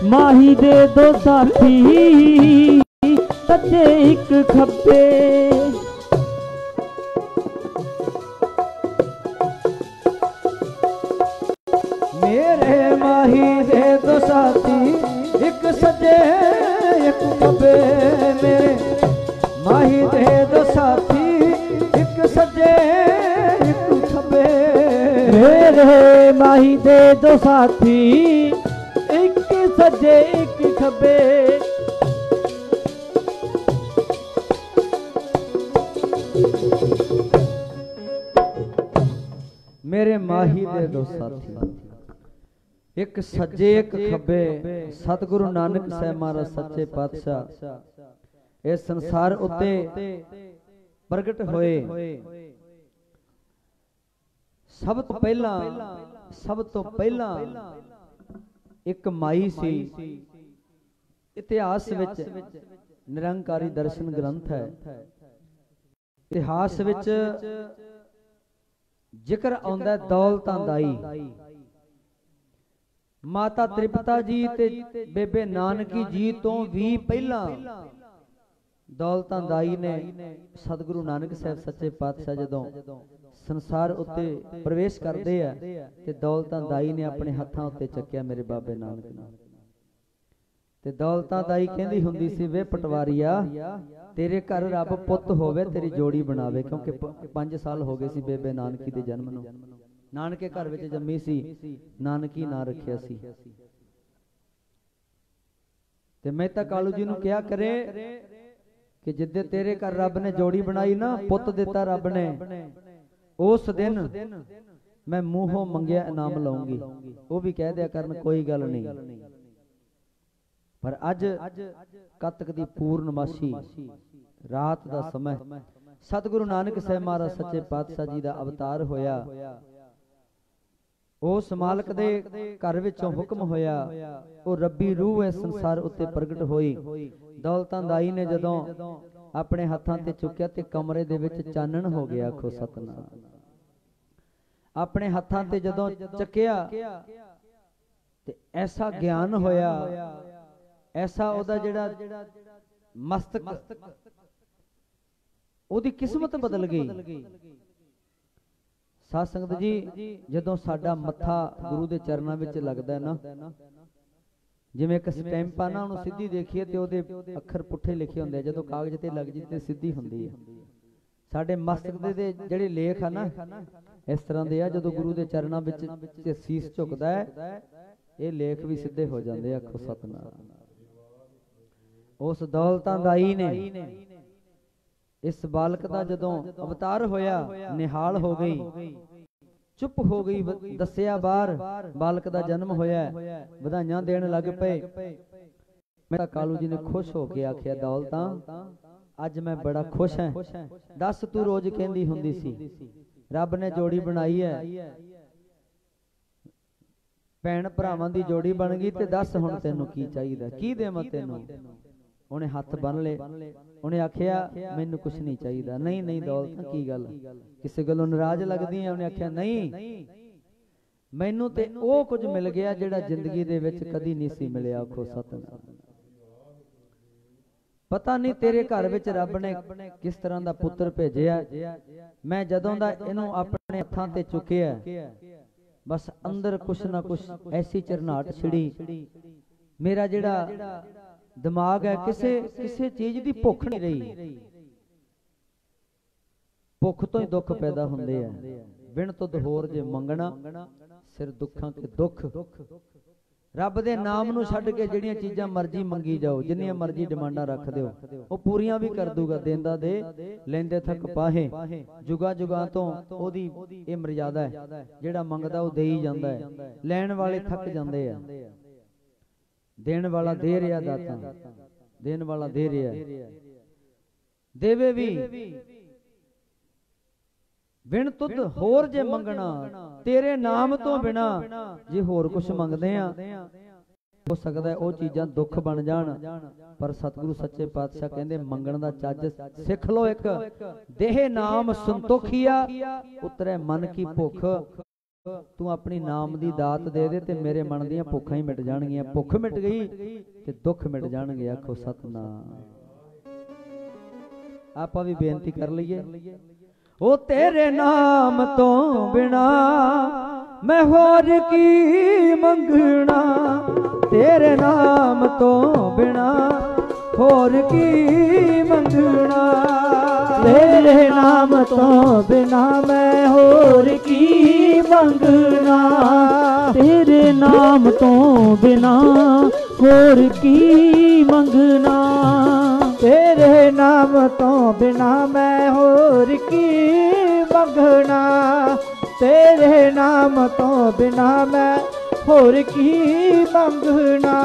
माही दे दो साथी सजे एक खबे। मेरे माही दे दो साथी एक सजे एक खबे, मेरे माही दे दो साथी एक सजे एक खबे, मेरे माही दे दो साथी एक सजे एक खबे। मेरे माही दे दो साथी एक सज्जे एक खब्बे। सतगुरु नानक साहिब महाराज सच्चे पातशाह इस संसार उत्ते प्रगट होए। सब तो पहला एक माई सी। इतिहास विच निरंकारी दर्शन ग्रंथ है। इतिहास विच जिक्र आउंदा दौलतां दाई। माता त्रिपता जी ते बेबे नानकी जी तो भी पहला दौलतां दाई ने सतगुरु नानक साहिब सच्चे पातशाह जदों संसार उत्ते प्रवेश करते हैं ते दौलतां दाई ने अपने हत्थां उत्ते चक्या मेरे बाबे नानक ने। ते दौलतां दाई कहंदी हुंदी सी, वे पटवारिया तेरे घर रब पुੱਤ होवे तेरी जोड़ी बनावे। क्योंकि 5 साल हो गए सी बेबे नानकी दे जन्म नूं। नानके घर विच जम्मी सी, नानकी ना रखिया सी। ते मैं तां कालू जी नूं कहा करे कि जिद्दे तेरे घर रब ने जोड़ी बनाई ना, पुੱਤ दिता रब ने, उस दिन मैं मूहों मंगिया इनाम लाऊंगी। वो भी कह दिया करन कोई गल नहीं। पर अज कतक दी पूर्णमासी रात दा समय सतगुरु नानक साहिब महाराज सच्चे पातशाह जी दा अवतार होया। उस मालक दे घर विचों हुक्म होया, वो रब्बी रूह इस संसार उत्ते प्रगट होई। दौलतां दाई ने जदों अपने हत्थां ते चुक्या ते कमरे दे विच चानण हो गया। आखो सतनाम। अपने हत्थां ते जदों चक्किया ते ऐसा ज्ञान होया, ऐसा ओदा जिहड़ा मस्तक ओदी किस्मत बदल गई। साध संगत जी, जदों साडा मत्था गुरु दे चरनां विच लगदा ना, जिवें एक स्टैंप आ ना, ਉਹਨੂੰ ਸਿੱਧੀ देखिए ਤੇ ਉਹਦੇ ਅੱਖਰ ਪੁੱਠੇ ਲਿਖੇ ਹੁੰਦੇ, ਜਦੋਂ ਕਾਗਜ਼ ਤੇ ਲੱਗ ਜੀ ਤੇ ਸਿੱਧੀ ਹੁੰਦੀ ਹੈ। ਸਾਡੇ ਮਸਤਕ ਦੇ ਜਿਹੜੇ ਲੇਖ ਆ ਨਾ ਇਸ ਤਰ੍ਹਾਂ ਦੇ ਆ, ਜਦੋਂ ਗੁਰੂ ਦੇ ਚਰਨਾਂ ਵਿੱਚ ਤੇ ਸੀਸ ਝੁਕਦਾ ਹੈ ਇਹ ਲੇਖ ਵੀ ਸਿੱਧੇ ਹੋ ਜਾਂਦੇ। ਆਖੋ ਸਤਨਾਮ। ਉਸ ਦੌਲਤਾਂ ਦਾਈ ਨੇ ਇਸ ਬਾਲਕ ਦਾ ਜਦੋਂ ਅਵਤਾਰ ਹੋਇਆ, ਨਿਹਾਲ ਹੋ ਗਈ, चुप हो गई। दसिया बार बालक दा जन्म होया, बधाइयां देन लग पे। मैं कालू जी ने खुश होके आखिया, दौलतां अज मैं बड़ा खुश है, दस तू रोज कहंदी हुंदी सी रब ने जोड़ी बनाई है, भैन भरावां दी जोड़ी बन गई, ते दस हुण तैनूं की चाहीदा, की देवां तैनूं। उन्हें हाथ बन ले, उन्हें आखिया मैनू कुछ नहीं चाहिए। नहीं नहीं दौलत की गल, किसी गलों नाराज लगदी है। उन्हें आखिया नहीं, मैनू ते ओ कुछ मिल गया जिहड़ा जिंदगी दे विच कदी नहीं सी मिलिया। आखो सतनाम। पता नहीं तेरे घर विच रब ने किस तरह दा पुत्र भेजिया। मैं जदों दा इनू अपने हत्थां ते चुकिया, बस अंदर कुछ ना कुछ ऐसी झरनाहट छिड़ी, मेरा जिहड़ा दिमाग है किसे किसे चीज की भुख नहीं रही। भुख तो ही दुख पैदा होंदे है। बिन तुद होर जे मंगना, सिर दुखां के दुख। रब दे नाम नूं छड्ड के जिहड़ियां चीज़ां मर्जी मंगी जाओ, जिन्नियां मर्जी डिमांडां रख दिओ, वो पूरियां भी कर दूगा। देंदा दे, लेंदे थक पाहे। जुगा जुगा तो ओदी ये मर्यादा है, जिहड़ा मंगदा वो दे ही जांदा है, लैण वाले थक जांदे आ। देन वाला दे रहा दाता, देन वाला दे रहा, देवे भी। बिन तुद होर जे मंगना, तेरे नाम तो बिना जे होर कुछ मंगदे आ, हो सकदा है ओ चीज़ां दुख बन जाण। पर सतगुरु सच्चे पातशाह कहंदे मंगण दा चज सिख लो एक, देह नाम संतोखिया, उतरे मन की भुख। तू अपनी नाम दी दात दे दे ते मेरे मन दियां भुखां ही मिट जाणगियां। भुख मिट गई ते दुख मिट जाणगे। आखो सतनाम। आपां भी बेनती कर लईए, ओ तेरे नाम तो बिना मैं होर की मंगना, तेरे नाम तो बिना होर की मंगना, तेरे नाम तो बिना मैं होर की मंगना, तेरे नाम तो बिना होर की मंगना, तेरे नाम तो बिना मैं होर की मंगना, तेरे नाम तो बिना मैं होर की मंगना,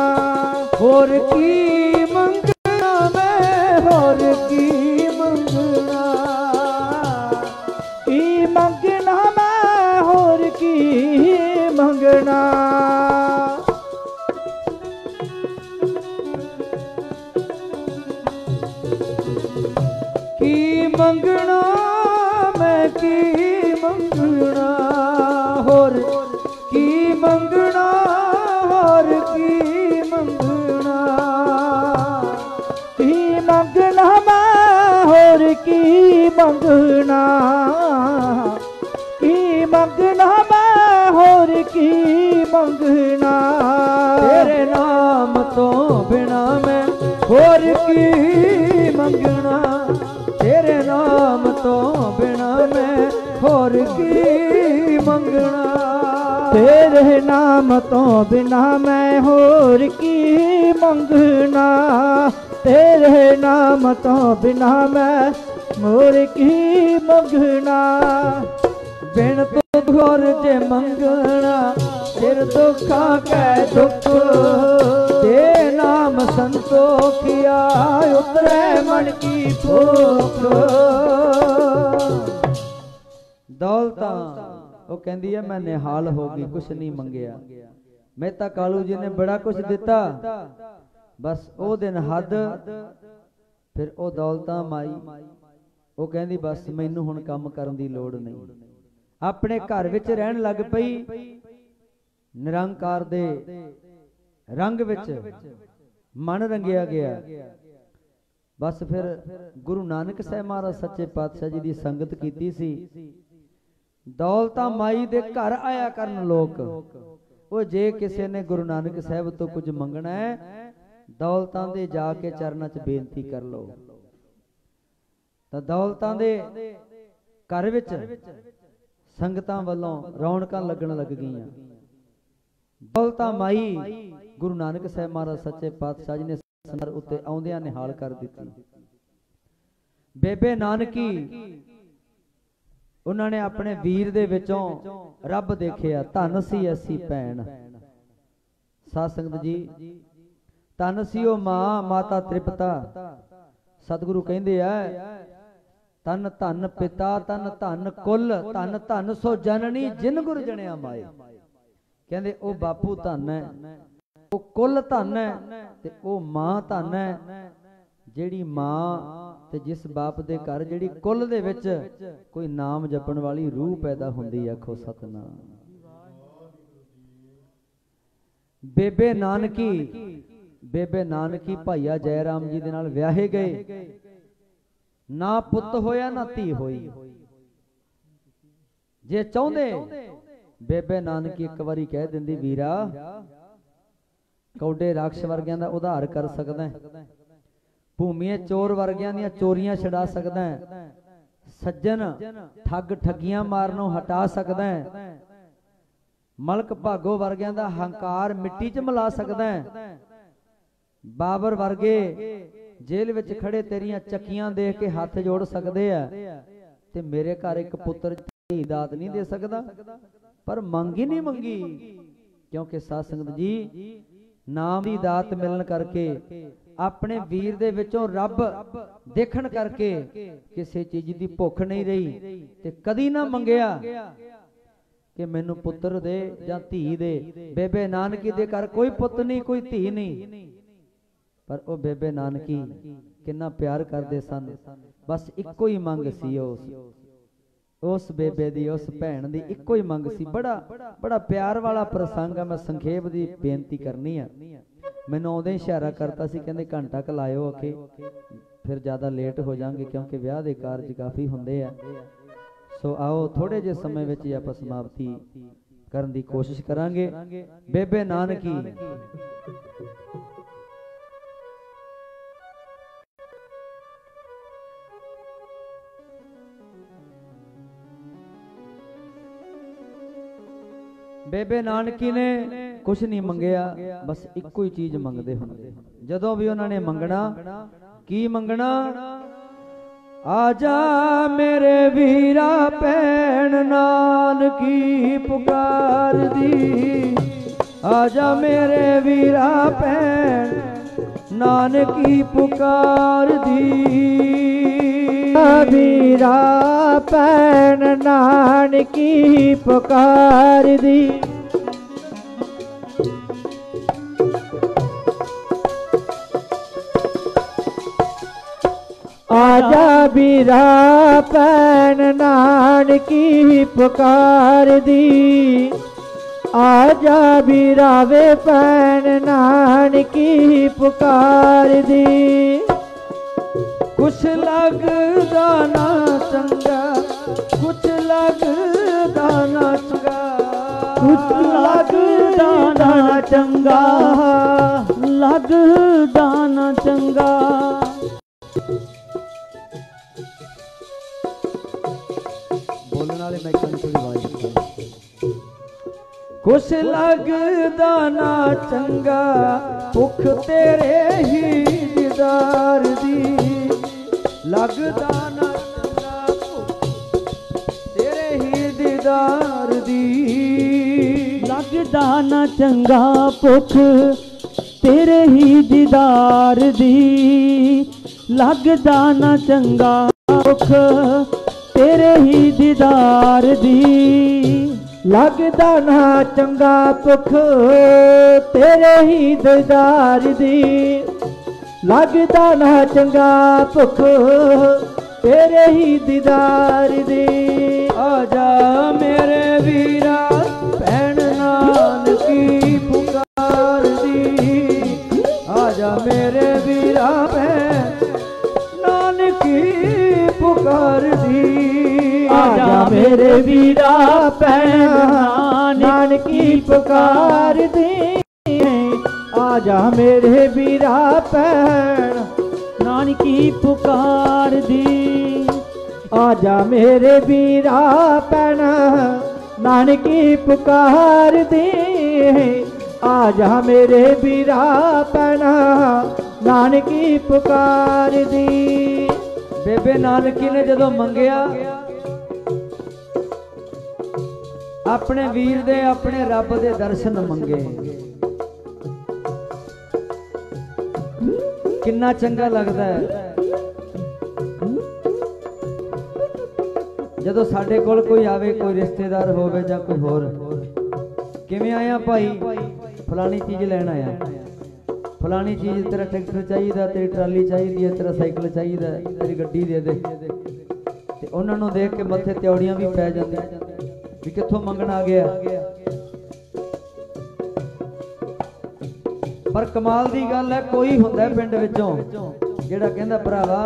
होर की मंगना मैं होर की मंगना, की मंगना मैं होर की मंगना। की मंगना मैं की मंगना, होर की मंगना, होर की मंगना, की मंगना मैं होर की मंगना, की मंगना मैं होर की मंगना, तेरे नाम तो बिना मैं होर की मंगना, तेरे नाम तो बिना मैं होर की मंगना, तेरे नाम तो बिना मैं होर की मंगना, तेरे नाम तो बिना मैं होर की मंगना, बिन तुद होर जे मंगना, सिर दुखा कै दुख, ते नाम संतोखिया, उतरे मन की भूख। दौलतां वो कहंदी है मैं निहाल हो गई, कुछ नहीं मंगया। मेहता कालू जी ने बड़ा कुछ दिता, बस ओ दिन हद। फिर ओ दौलतां माई वो कहंदी बस मैनू हुण काम करन दी लोड़ नहीं, अपने घर विच रहन लग पई। निरंकार दे रंग विच मन रंगिया गया। बस फिर गुरु नानक साहब महाराज सच्चे पातशाह जी की संगत कीती सी। दौलता माई दे घर आया करन लोग। वो जे किसी ने गुरु नानक साहब तो कुछ मंगना है, दौलतां दे जाके चरनां च बेनती कर लो। तो दौलतां दे घर विच संगतां वल्लों रौनकां लगन लग गईयां। दौलता माई गुरु नानक साहब महाराज सच्चे पातशाह जी ने संसार उत्ते आउंदियां निहाल कर दिती। बेबे नानकी उन्होंने अपने वीर दे विचों रब देखिया। धन सी असी भैन। साध संगत जी, धन सी ओ मां माता तृप्ता। सतगुरु कहंदे आ तन धन पिता तन धन कुल धन धन सो जननी जिन गुर जणिया माए। कहंदे ओ बापू धन है, ओ कुल धन है, ते ओ मां धन है। जेड़ी मां ते जिस बाप दे घर जेड़ी कुल दे विच कोई नाम जपण वाली रूह पैदा हुंदी। आखो सतनाम। बेबे नानकी भाईया जय राम जी दे नाल विआहे गए। ना पुत होया ना धी होई। जे चाहुंदे बेबे नानकी एक बारी कह दिंदी, वीरा कौडे राक्ष वर्गियां दा उधार कर सकदा है, भूमिए चोर वर्गियां दियां चोरियां छड़ा सकदा है, सज्जन ठग ठगियां मारनों हटा सकदा है, मलक भागो वर्गियां दा हंकार मिट्टी च मिला सकदा है, बाबर वर्गे जेल विच खड़े तेरियां चक्कियां देख के हाथ जोड़ सकदे आ, ते मेरे घर एक पुत्र धी दात नहीं दे सकदा। पर मंग ही नहीं मंगी, क्योंकि साध संगत जी नाम दी दात मिलन करके अपने वीर दे विचों रब देखण करके किसी चीज दी भुख नहीं रही। ते कदी ना मंगिया कि मैनू पुत्र दे जां धी दे। बेबे नानकी दे घर कोई पुत नहीं कोई धी नहीं, पर ओ बेबे नानकी किन्ना प्यार करदे सन। बस इक्को ही मंग सी उस बेबे दी, उस भैन दी इक्को ही मंग सी। बड़ा प्यार वाला प्रसंग है। मैं संखेप दी बेनती करनी है। मैनूं आउंदे इशारा करता सी, कहंदे घंटा क लायो आके, फिर ज़्यादा लेट हो जाएंगे क्योंकि विआह दे कारज काफ़ी हुंदे आ। सो आओ थोड़े जे समय विच ही आपां समाप्ति करन दी कोशिश करांगे। बेबे नानकी बेबे नानकी ने कुछ नहीं मंगया, बस इक्को ही चीज मंगते होंगे। जदों भी उन्होंने मंगना की मंगना, आजा मेरे वीरा भैन नानकी पुकार दी, आजा मेरे वीरा भैन नानकी पुकार दी, वीरा भैन नानकी पुकार दी, आजा वीरा भैन नानकी पुकार दी, आजा वीरा वे भैन नानकी पुकार दी। कुछ लगदा ना चंगा, कुछ लगदा ना चंगा, कुछ लगदा ना चंगा, लगदा ना चंगा। बोलने वाले माइक में थोड़ी आवाज। कुछ लगदा ना चंगा, भुख तेरे ही दीदार दी, लगदा ना चंगा तेरे ही दीदार दी, लगदा ना चंगा भुख तेरे ही दीदार दी, लगदा ना चंगा भुख तेरे ही दीदार दी, लगदा ना चंगा भुख तेरे ही दीदार दी, लगदा ना चंगा भुख तेरे ही दीदार दी। आजा मेरे मेरे वीरा भैन नानकी पुकार दी आजा मेरे वीरा भैन नानकी पुकार दी आजा मेरे वीरा भैन नानकी पुकार दी आजा मेरे वीरा भैन नानकी पुकार दी। बेबे नानकी ने जदों मंगिया अपने वीर दे अपने रब दे दर्शन मंगे, कितना चंगा लगता है जदों साडे कोल कोई आवे, कोई रिश्तेदार होवे जां कोई होर, किवें आया भाई फलानी चीज़ लैन आया, फलानी चीज़ तेरा ट्रैक्टर चाहिए, तेरी ट्राली चाहिए, तेरा साइकिल चाहिए, तेरी गड्डी दे दे, ते उन्हां नूं देख के मत्थे त्योड़ियां भी पै जांदियां भी कित्थों मंगण आ गया। पर कमाल दी गल है कोई हुंदा है पिंड विचों जिहड़ा कहंदा भरावा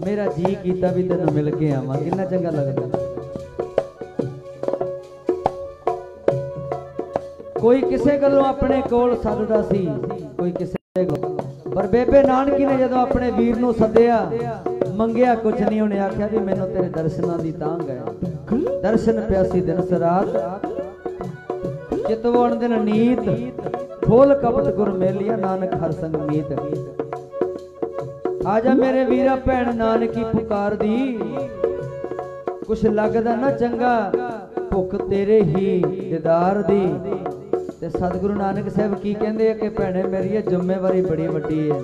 मेरा जी कीता भी तैनूं मिल के आवां, कितना चंगा लगदा। कोई किसे गल्लों अपने कोल सददा सी, कोई किसे कोल, पर बेबे नानकी ने जदों अपने वीर नूं सद्दिया मंगिया कुछ नहीं, उन्हें आख्या भी मैनूं तेरे दर्शनां दी तांग है, दर्शन प्यासी दिन सरात चितवन दिन नीत खोल कपट गुर मेलिया नानक हर संग मीत। आजा मेरे वीरा भैन नानकी पुकार दी, कुछ लगदा ना चंगा भुख तेरे ही दीदार दी। ते सतगुरु नानक साहब की कहंदे कि भैणे मेरी जिम्मेवारी बड़ी वड्डी है,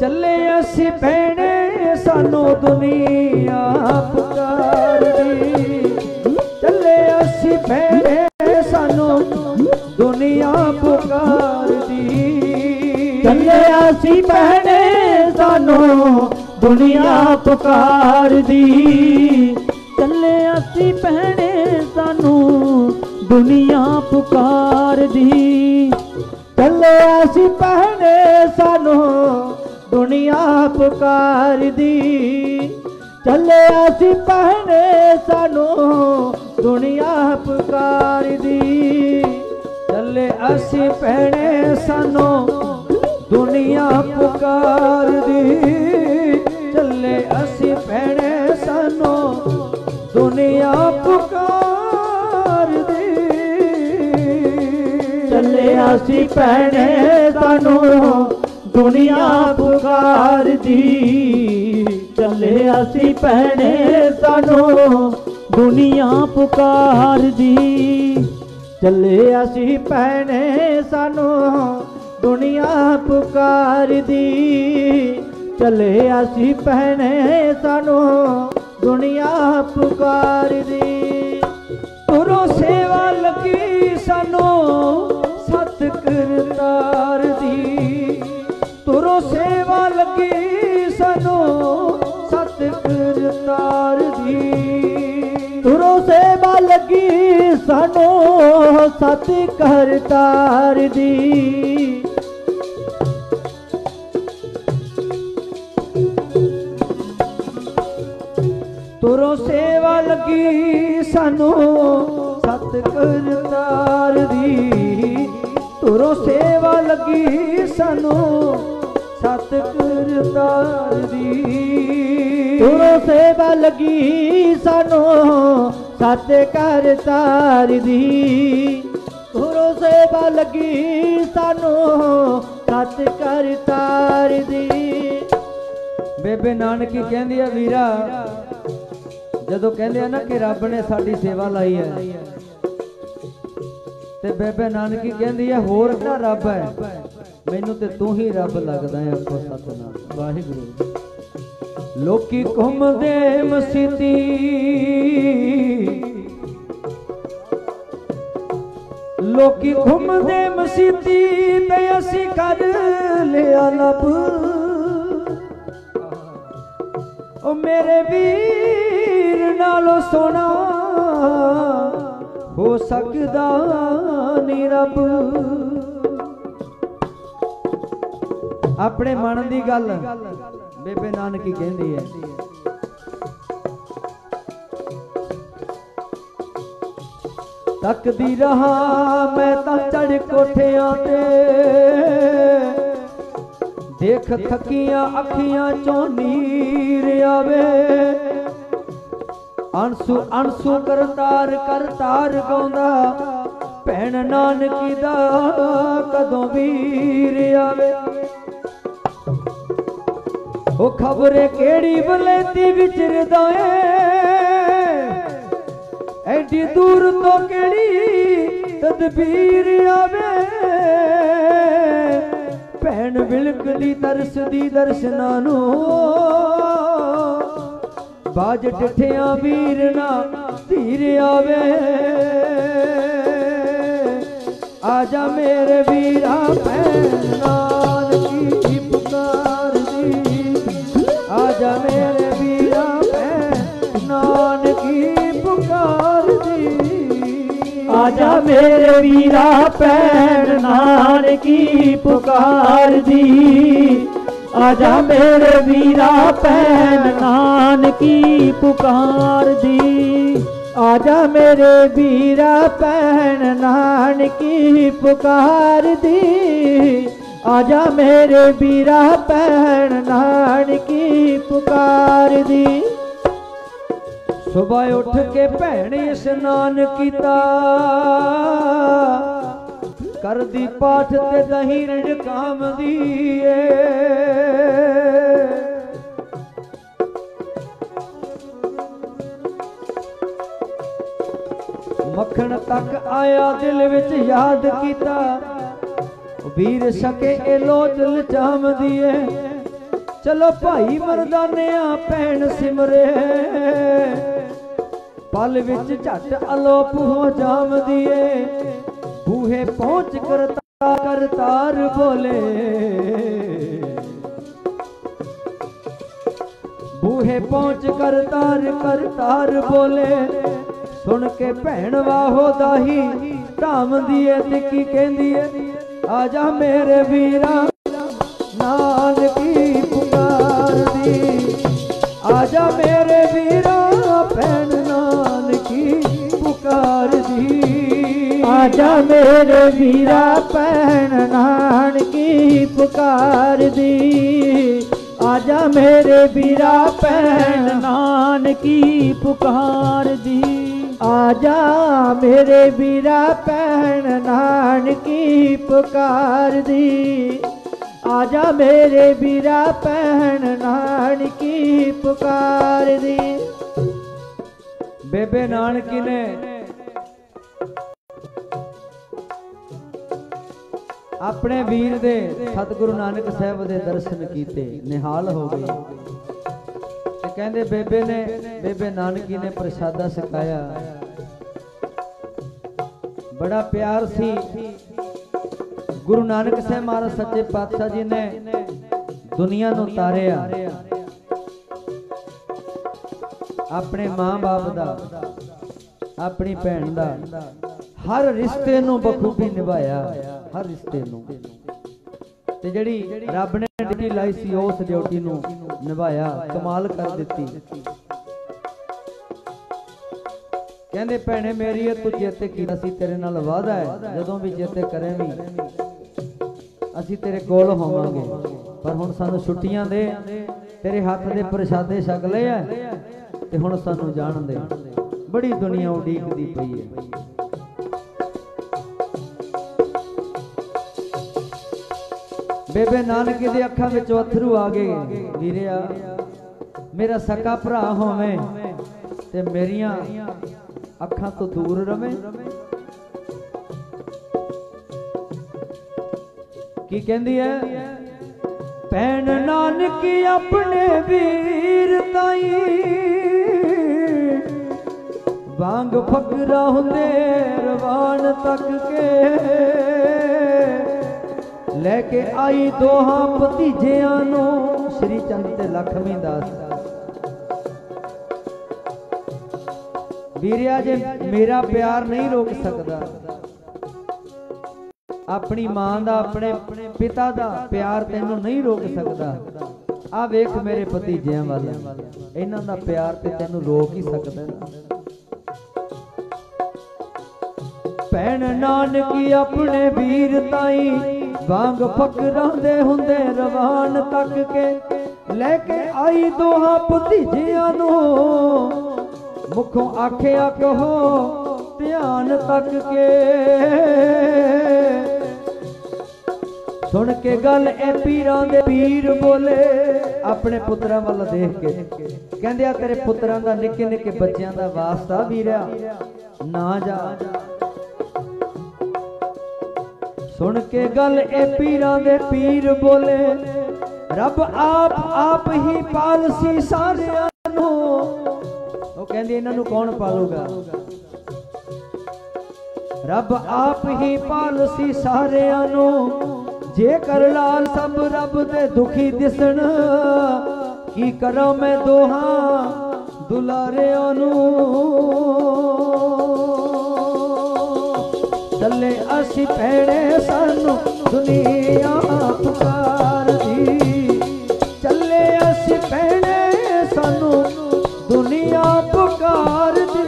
चले असी भैणे सानू दुनिया पुकार दी, चले असी भैणे सानू दुनिया पुकार दी, चले असी भैणे सानू दुनिया पुकार दी, चले असी भैणे सानू दुनिया पुकार दी, चले असी भैणे सानू दुनिया पुकार दी, चले असी भैणे सानू दुनिया पुकार दी, चले असी भैणे सानू दुनिया पुकार दी, चले असी भैणे सानू दुनिया पुकार दी, चले असी भैणे सानू दुनिया पुकार दी, चले असी भैणे सानू दुनिया पुकार दी, चले असी भैणे सानू दुनिया पुकार दी, चले असी भैणे सानू दुनिया पुकार दी। तुरों सेवा लगी सानू सत करतार दी, तुरों सेवा लगी सानू सत करतार दी, तुरों सेवा लगी सानू सत करतार दी, तुरों सेवा लगी सानू सत करतार दी, तुरों सेवा लगी सानू सत करतार दी, तुरों सेवा लगी सानू सत करतार दी, तुरों सेवा लगी सानू सत करतार दी। बेबे नानकी कहंदी है वीरा जदों कहंदे ना कि रब ने साडी सेवा लाई है, ते बेबे नानकी कहंदी है होर ना रब है, मैनू ते तू ही रब लगदा है। आखो सतनाम वाहिगुरू। लोकी घुमदे मसीती लोकी घुमदे मसीती ते असी कर लिया लब, ओ मेरे वीर नालों सोना हो सकदा नी रब। अपने मन दी गल बेबे नानकी कहंदी है, ਤੱਕਦੀ ਰਹਾ ਮੈਂ ਤਾਂ ਚੜ ਕੋਠਿਆਂ ਤੇ, ਦੇਖ ਥੱਕੀਆਂ ਅੱਖੀਆਂ ਚੋਂ ਨੀਰ ਆਵੇ। ਅਣਸੂ ਅਣਸੂ ਕਰਤਾਰ ਕਰਤਾਰ ਗਾਉਂਦਾ, ਭੈਣ ਨਾਨਕੀ ਦਾ ਕਦੋਂ ਵੀਰ ਆਵੇ। ਉਹ ਖਬਰੇ ਕਿਹੜੀ ਬਲੇਤੀ ਵਿਚਰਦਾ ਏ, ਐਡੀ ਦੂਰ ਤੋਂ ਕਿਹੜੀ ਤਦਬੀਰ ਆਵੇ। ਭੈਣ ਵਿਲਕਦੀ ਤਰਸਦੀ ਦਰਸ਼ਨਾਂ ਨੂੰ, ਬਾਜ ਡਿਠਿਆਂ ਵੀਰ ਨਾ ਧੀਰ ਆਵੇ। ਆਜਾ ਮੇਰੇ ਵੀਰਾ ਭੈਣ ਨਾਨਕੀ ਪੁਕਾਰਦੀ, ਆਜਾ ਮੇਰੇ ਵੀਰਾ ਭੈਣ ਨਾਨਕੀ ਪੁਕਾਰਦੀ। आजा मेरे वीरा भैन नानकी पुकारदी, आजा मेरे वीरा भैन नानकी पुकारदी, आजा मेरे वीरा भैन नानकी पुकारदी, आजा मेरे वीरा भैन नानकी पुकारदी। सुबह उठ के भैन इशनान कीता, कर दी पाठ ते दही रिंड काम दिए। मक्खन तक आया दिल विच याद कीता, वीर सके ए लोचल चाम दिए। चलो भाई मरदाने भैन सिमरे, पल विच झट अलोप हो जाम दिए। बूहे पहुंच करतार बोले, बूहे पहुंच करतार बोले। सुन के भैन वाहो दाही धाम दिए ते की कहंदी है, आजा मेरे वीरा नानकी पुकारदी, आजा मेरे वीरा भैन नानकी पुकारदी, आजा मेरे वीरा भैन नानकी पुकारदी, आजा मेरे वीरा भैन नानकी पुकारदी, आजा मेरे वीरा भैन नानकी पुकारदी, आजा मेरे वीरा भैन नानकी पुकारदी। बेबे नानकी ने अपने वीर दे सतगुरु नानक साहब दे दर्शन कीते, निहाल हो गई। ते कहंदे बेबे नानकी ने प्रसादा छकाया, बड़ा प्यार सी। गुरु नानक साहब महाराज सच्चे पातशाह जी ने दुनिया नूं तारिया अपने मां बाप दा, अपनी भैन दा, हर रिश्ते नूं बखूबी निभाया, हर रिश्ते नूं। ते जिहड़ी रब ने ड्यूटी लाई सी उस ड्यूटी नूं निभाया, कमाल कर दित्ती। कहंदे भैणे मेरी तू चेते कीता सी, तेरे नाल वादा है जदों भी चेते करें भी असी तेरे कोल होवांगे, पर हुण सानू छुट्टियां दे, तेरे हाथ दे प्रसादे छक लए आ ते हुण सानू जाण दे। बड़ी दुनिया उडीकदी पई है। बेबे नानकी दे अखां विचों अथरू आ गए। वीरिया मेरा सका भरा होवे ते मेरियां अखां तो दूर रवे। की कहंदी है, भैन नानकी अपने वीर ताई वांग फकरा हुंदे रवान तक के, लेके आई दोहां भतीजियां नूं श्री चंद ते लखमी दास। वीरिया जे मेरा प्यार नहीं रोक सकदा, अपनी मां दा अपने पिता दा प्यार तेनू नहीं रोक सकदा। आ वेख मेरे भतीजियां वाल, इन्हां दा प्यार ते तेनू रोक ही सकदा। ਭੈਣ ਨਾਨਕੀ ਆਪਣੇ ਵੀਰ ਤਾਈ ਵਾਂਗ ਫਕਰਾਂ ਦੇ ਹੁੰਦੇ ਰਵਾਨ ਤੱਕ ਕੇ ਲੈ ਕੇ ਆਈ ਦੋਹਾਂ ਭਤੀਜਿਆਂ ਨੂੰ ਮੁਖੋਂ ਆਖਿਆ ਕਹੋ ਧਿਆਨ ਤੱਕ ਕੇ। ਸੁਣ ਕੇ ਗੱਲ ਇਹ ਪੀਰਾਂ ਦੇ ਪੀਰ ਬੋਲੇ ਆਪਣੇ ਪੁੱਤਰਾਂ ਵੱਲ ਦੇਖ ਕੇ ਕਹਿੰਦੇ ਆ ਤੇਰੇ ਪੁੱਤਰਾਂ ਦਾ ਨਿੱਕੇ ਨਿੱਕੇ ਬੱਚਿਆਂ ਦਾ ਵਾਸਤਾ ਵੀਰਿਆ ਨਾ ਜਾ। ਸੁਣ ਕੇ ਗੱਲ ਇਹ ਪੀਰਾਂ ਦੇ ਪੀਰ ਬੋਲੇ ਰੱਬ ਆਪ ਹੀ ਪਾਲਸੀ ਸਾਰਿਆਂ ਨੂੰ। ਉਹ ਕਹਿੰਦੇ ਇਹਨਾਂ ਨੂੰ ਕੌਣ ਪਾਲੂਗਾ? ਰੱਬ ਆਪ ਹੀ ਪਾਲਸੀ ਸਾਰਿਆਂ ਨੂੰ। ਜੇਕਰ ਲਾਲ ਸਭ ਰੱਬ ਦੇ ਦੁਖੀ ਦਿਸਣ ਕੀ ਕਰਾਂ ਮੈਂ ਦੋਹਾਂ ਦੁਲਾਰਿਆਂ ਨੂੰ। ਚੱਲੇ ਅਸੀਂ ਭੈਣੇ ਸਾਨੂੰ ਦੁਨੀਆ ਪੁਕਾਰਦੀ। ਚੱਲੇ ਅਸੀਂ ਭੈਣੇ ਸਾਨੂੰ ਦੁਨੀਆ ਪੁਕਾਰਦੀ।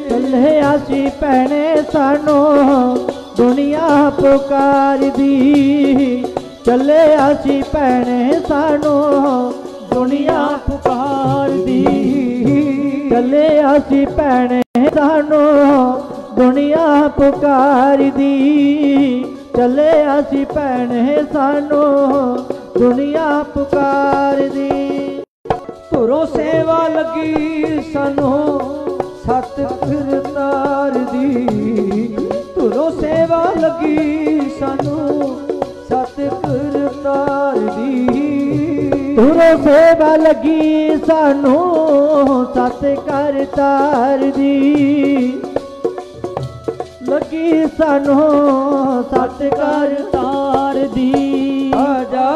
ਚੱਲੇ ਅਸੀਂ ਭੈਣੇ ਸਾਨੂੰ ਦੁਨੀਆ ਪੁਕਾਰਦੀ। ਚੱਲੇ ਅਸੀਂ ਭੈਣੇ ਸਾਨੂੰ ਦੁਨੀਆ ਪੁਕਾਰਦੀ। ਚੱਲੇ ਅਸੀਂ ਭੈਣੇ ਸਾਨੂੰ ਦੁਨੀਆ ਪੁਕਾਰਦੀ। ਚੱਲੇ ਅਸੀਂ ਭੈਣੇ ਸਾਨੂੰ ਦੁਨੀਆ ਪੁਕਾਰਦੀ। ਧੁਰੋਂ ਸੇਵਾ ਲੱਗੀ ਸਾਨੂੰ ਸਤ ਕਰਤਾਰ ਦੀ। ਧੁਰੋਂ ਸੇਵਾ ਲੱਗੀ ਸਾਨੂੰ ਸਤ ਕਰਤਾਰ ਦੀ। ਧੁਰੋਂ ਸੇਵਾ ਲੱਗੀ ਸਾਨੂੰ ਸਤ ਕਰਤਾਰ ਦੀ। ਲੱਗੀ ਸਾਨੂੰ ਸਤ ਕਰਤਾਰ ਦੀ। ਆਜਾ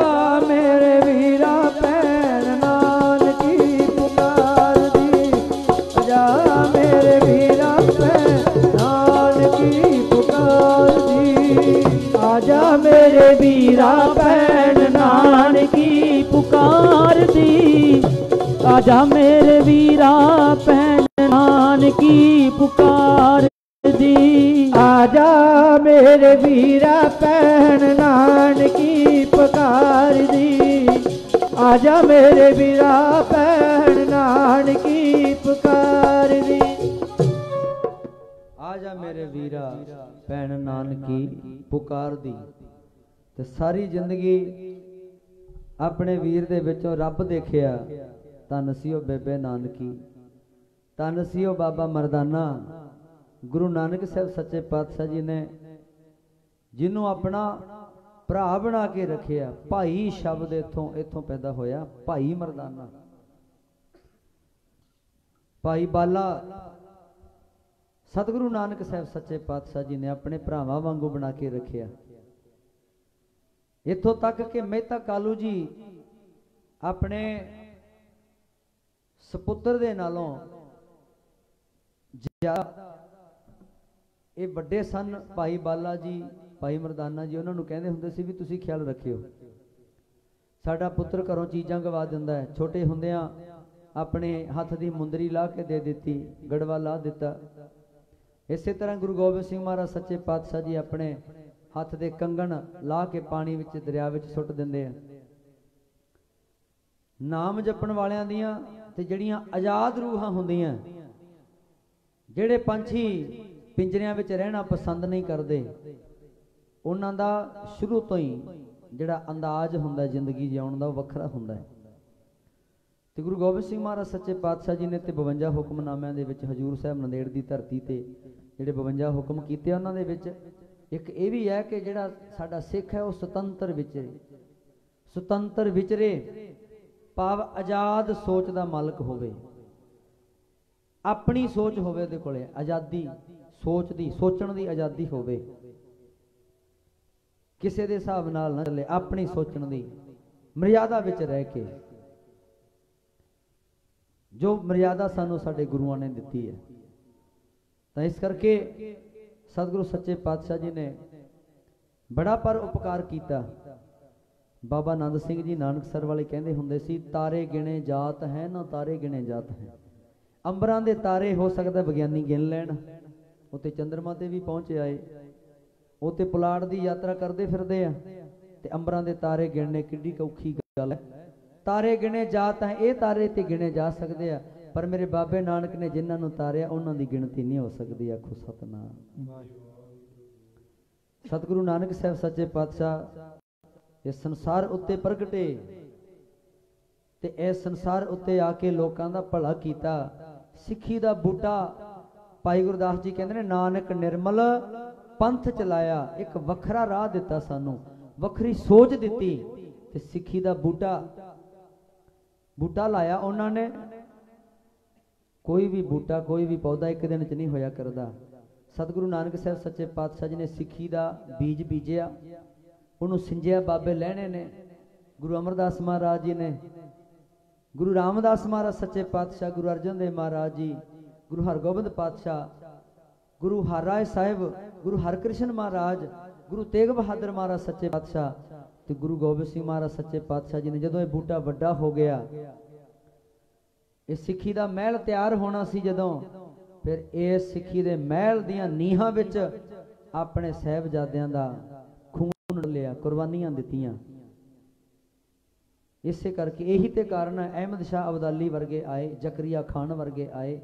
ਮੇਰੇ ਵੀਰਾ ਭੈਣ ਨਾਨਕੀ ਪੁਕਾਰਦੀ। ਆਜਾ ਮੇਰੇ ਵੀਰਾ ਭੈਣ ਨਾਨਕੀ ਪੁਕਾਰਦੀ। ਆਜਾ ਮੇਰੇ ਵੀਰਾ ਭੈਣ ਨਾਨਕੀ ਪੁਕਾਰਦੀ। ਆਜਾ ਮੇਰੇ ਵੀਰਾ ਭੈਣ ਨਾਨਕੀ ਪੁਕਾਰਦੀ। ਆਜਾ ਮੇਰੇ ਵੀਰਾ ਭੈਣ ਨਾਨਕੀ ਪੁਕਾਰਦੀ। ਆਜਾ ਮੇਰੇ ਵੀਰਾ ਭੈਣ ਨਾਨਕੀ ਪੁਕਾਰਦੀ। ਆਜਾ ਮੇਰੇ ਵੀਰਾ ਭੈਣ ਨਾਨਕੀ ਪੁਕਾਰਦੀ। ਤੇ ਸਾਰੀ ਜ਼ਿੰਦਗੀ ਆਪਣੇ ਵੀਰ ਦੇ ਵਿੱਚੋਂ ਰੱਬ ਦੇਖਿਆ। ਧੰਨ ਸੀ ਉਹ ਬੇਬੇ ਨਾਨਕੀ, ਧੰਨ ਸੀ ਉਹ ਬਾਬਾ ਮਰਦਾਨਾ। ਗੁਰੂ ਨਾਨਕ ਸਾਹਿਬ ਸੱਚੇ ਪਾਤਸ਼ਾਹ ਜੀ ਨੇ ਜਿਹਨੂੰ ਆਪਣਾ ਭਰਾ ਬਣਾ ਕੇ ਰੱਖਿਆ। ਭਾਈ ਸ਼ਬਦ ਇੱਥੋਂ ਪੈਦਾ ਹੋਇਆ, ਭਾਈ ਮਰਦਾਨਾ। ਭਾਈ ਬਾਲਾ ਸਤਿਗੁਰੂ ਨਾਨਕ ਸਾਹਿਬ ਸੱਚੇ ਪਾਤਸ਼ਾਹ ਜੀ ਨੇ ਆਪਣੇ ਭਰਾਵਾਂ ਵਾਂਗੂ ਬਣਾ ਕੇ ਰੱਖਿਆ। ਇੱਥੋਂ ਤੱਕ ਕਿ ਮਹਿਤਾ ਕਾਲੂ ਜੀ ਆਪਣੇ ਸਪੁੱਤਰ ਦੇ ਨਾਲੋਂ ਇਹ ਵੱਡੇ ਸਨ। ਭਾਈ ਬਾਲਾ ਜੀ, ਭਾਈ ਮਰਦਾਨਾ ਜੀ ਉਹਨਾਂ ਨੂੰ ਕਹਿੰਦੇ ਹੁੰਦੇ ਸੀ ਵੀ ਤੁਸੀਂ ਖਿਆਲ ਰੱਖਿਓ, ਸਾਡਾ ਪੁੱਤਰ ਘਰੋਂ ਚੀਜ਼ਾਂ ਗਵਾ ਦਿੰਦਾ ਹੈ। ਛੋਟੇ ਹੁੰਦਿਆਂ ਆਪਣੇ ਹੱਥ ਦੀ ਮੁੰਦਰੀ ਲਾ ਕੇ ਦੇ ਦਿੱਤੀ, ਗੜਵਾ ਲਾ ਦਿੱਤਾ। ਇਸੇ ਤਰ੍ਹਾਂ ਗੁਰੂ ਗੋਬਿੰਦ ਸਿੰਘ ਮਹਾਰਾਜ ਸੱਚੇ ਪਾਤਸ਼ਾਹ ਜੀ ਆਪਣੇ ਹੱਥ ਦੇ ਕੰਗਣ ਲਾ ਕੇ ਪਾਣੀ ਵਿੱਚ, ਦਰਿਆ ਵਿੱਚ ਸੁੱਟ ਦਿੰਦੇ ਆ। ਨਾਮ ਜਪਣ ਵਾਲਿਆਂ ਦੀਆਂ ਤੇ ਜਿਹੜੀਆਂ ਆਜ਼ਾਦ ਰੂਹਾਂ ਹੁੰਦੀਆਂ, ਜਿਹੜੇ ਪੰਛੀ ਪਿੰਜਰਿਆਂ ਵਿੱਚ ਰਹਿਣਾ ਪਸੰਦ ਨਹੀਂ ਕਰਦੇ, ਉਹਨਾਂ ਦਾ ਸ਼ੁਰੂ ਤੋਂ ਹੀ ਜਿਹੜਾ ਅੰਦਾਜ਼ ਹੁੰਦਾ ਜ਼ਿੰਦਗੀ ਜਿਉਣ ਦਾ ਉਹ ਵੱਖਰਾ ਹੁੰਦਾ ਹੈ। ਤੇ ਗੁਰੂ ਗੋਬਿੰਦ ਸਿੰਘ ਮਹਾਰਾਜ ਸੱਚੇ ਪਾਤਸ਼ਾਹ ਜੀ ਨੇ ਤੇ 52 ਹੁਕਮਨਾਮਿਆਂ ਦੇ ਵਿੱਚ ਹਜੂਰ ਸਾਹਿਬ ਨੰਦੇੜ ਦੀ ਧਰਤੀ ਤੇ ਜਿਹੜੇ 52 ਹੁਕਮ ਕੀਤੇ, ਉਹਨਾਂ ਦੇ ਵਿੱਚ ਇੱਕ ਇਹ ਵੀ ਹੈ ਕਿ ਜਿਹੜਾ ਸਾਡਾ ਸਿੱਖ ਹੈ ਉਹ ਸੁਤੰਤਰ ਵਿਚਰੇ। ਸੁਤੰਤਰ ਵਿਚਰੇ ਭਾਵ ਆਜ਼ਾਦ ਸੋਚ ਦਾ ਮਾਲਕ ਹੋਵੇ, ਆਪਣੀ ਸੋਚ ਹੋਵੇ ਉਹਦੇ ਕੋਲੇ, ਆਜ਼ਾਦੀ ਸੋਚ ਦੀ, ਸੋਚਣ ਦੀ ਆਜ਼ਾਦੀ ਹੋਵੇ, ਕਿਸੇ ਦੇ ਹਿਸਾਬ ਨਾਲ ਨਾ ਚੱਲੇ, ਆਪਣੀ ਸੋਚਣ ਦੀ ਮਰਿਆਦਾ ਵਿੱਚ ਰਹਿ ਕੇ, ਜੋ ਮਰਿਆਦਾ ਸਾਨੂੰ ਸਾਡੇ ਗੁਰੂਆਂ ਨੇ ਦਿੱਤੀ ਹੈ। ਤਾਂ ਇਸ ਕਰਕੇ ਸਤਿਗੁਰੂ ਸੱਚੇ ਪਾਤਸ਼ਾਹ ਜੀ ਨੇ ਬੜਾ ਪਰ ਉਪਕਾਰ ਕੀਤਾ। ਬਾਬਾ ਆਨੰਦ ਸਿੰਘ ਜੀ ਨਾਨਕਸਰ ਵਾਲੇ ਕਹਿੰਦੇ ਹੁੰਦੇ ਸੀ, ਤਾਰੇ ਗਿਣੇ ਜਾਤ ਹੈ ਨਾ ਤਾਰੇ ਗਿਣੇ ਜਾਤ ਹੈ। ਅੰਬਰਾਂ ਦੇ ਤਾਰੇ ਹੋ ਸਕਦਾ ਵਿਗਿਆਨੀ ਗਿਣ ਲੈਣ, उत्ते चंद्रमा ते भी पहुंचे आए, उत्ते पुलाड़ दी यात्रा करते फिरदे आ ते अंबरां दे तारे गिणने किड्डी औखी गल है। तारे गिणे जा तां ये तारे ते गिणे जा सकते आ, पर मेरे बाबे नानक ने जिन्हां नूं तारिया उन्हां दी गिणती नहीं हो सकती। आखो सतनाम। सतगुरु नानक साहब सच्चे पातशाह इस संसार उत्ते प्रगटे ते इस संसार उत्ते आके लोकां दा भला कीता। सिੱਖੀ दा बूटा भाई गुरदास जी कहते हैं नानक निर्मल पंथ चलाया, एक वखरा राह दिता सानू, वखरी सोच दिती ते सिੱਖੀ दा बूटा लाया उन्होंने। कोई भी बूटा कोई भी पौधा एक दिन च नहीं होया करदा। सतगुरु नानक साहब सच्चे पातशाह जी ने सिੱਖੀ दा बीज बीजिया, उन्होंने सिंजिया बाबे लहने ने। गुरु अमरदास महाराज जी ने, गुरु रामदास महाराज सच्चे पातशाह, गुरु अर्जन देव महाराज जी, गुरु हरगोबिंद पातशाह, गुरु हरराय साहिब, गुरु हरकृष्ण महाराज, गुरु तेग बहादुर महाराज सच्चे पातशाह ते गुरु गोबिंद सिंह महाराज सच्चे पातशाह जी ने जदों ये बूटा वड्डा हो गया, ये सिੱਖੀ दा महल तैयार होना सी जदों, फिर इस सिੱਖੀ दे महल दियां नीहां विच अपने साहिबजादियां दा खून लिया, कुर्बानियां दित्तियां। इसे करके यही ते कारण है अहमद शाह अब्दाली वर्गे आए, जकरिया खान वर्गे आए,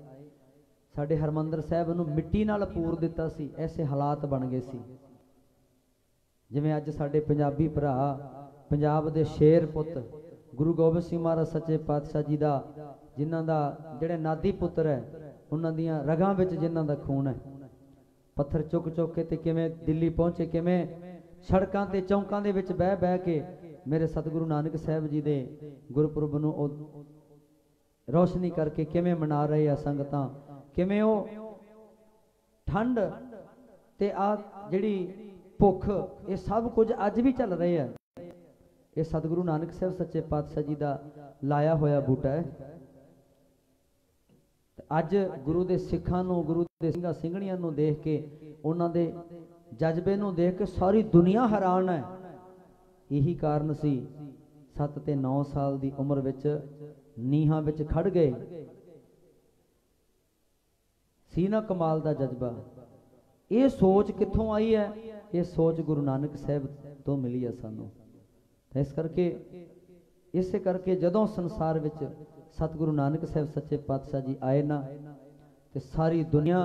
साडे हरमंदर साहब नूं मिट्टी नाल पूर दिता सी। ऐसे हालात बन गए सी जिवें अज साडे पंजाबी भरा पंजाब दे शेर पुत गुरु गोबिंद सिंह महाराज सच्चे पातशाह जी दा, जिन्हां दा जिहड़े नादी पुत्र है उन्हां दियां रगां विच जिन्हां दा खून है, पत्थर चुक चुक के ते किवें दिल्ली पहुंचे, किवें सड़कां ते चौंकां दे विच बह बह के मेरे सतगुरु नानक साहब जी दे गुरपुरब नूं रोशनी करके किवें मना रहे आ संगतां, किवें ओ ठंड ते आ जिहड़ी भुख, ये सब कुछ अज भी चल रहे हैं। ये सतगुरु नानक साहब सच्चे पातशाह जी दा लाया होया बूटा है। अज गुरु दे सिखां नूं, गुरु दे ਸਿੰਘਾਂ ਸਿੰਘਣੀਆਂ नूं देख के, उन्हां दे जज्बे नूं देख के सारी दुनिया हैरान है। यही कारण सी 7 ते 9 साल दी उम्र विच नीहां विच खड़ गए सी ना कमाल दा जज्बा। ये सोच कित्थों आई है? ये सोच गुरु नानक साहब तो मिली है सानू। इस करके इसे करके जदों संसार विच सतगुरु नानक साहब सच्चे पातशाह जी आए ना, ते सारी दुनिया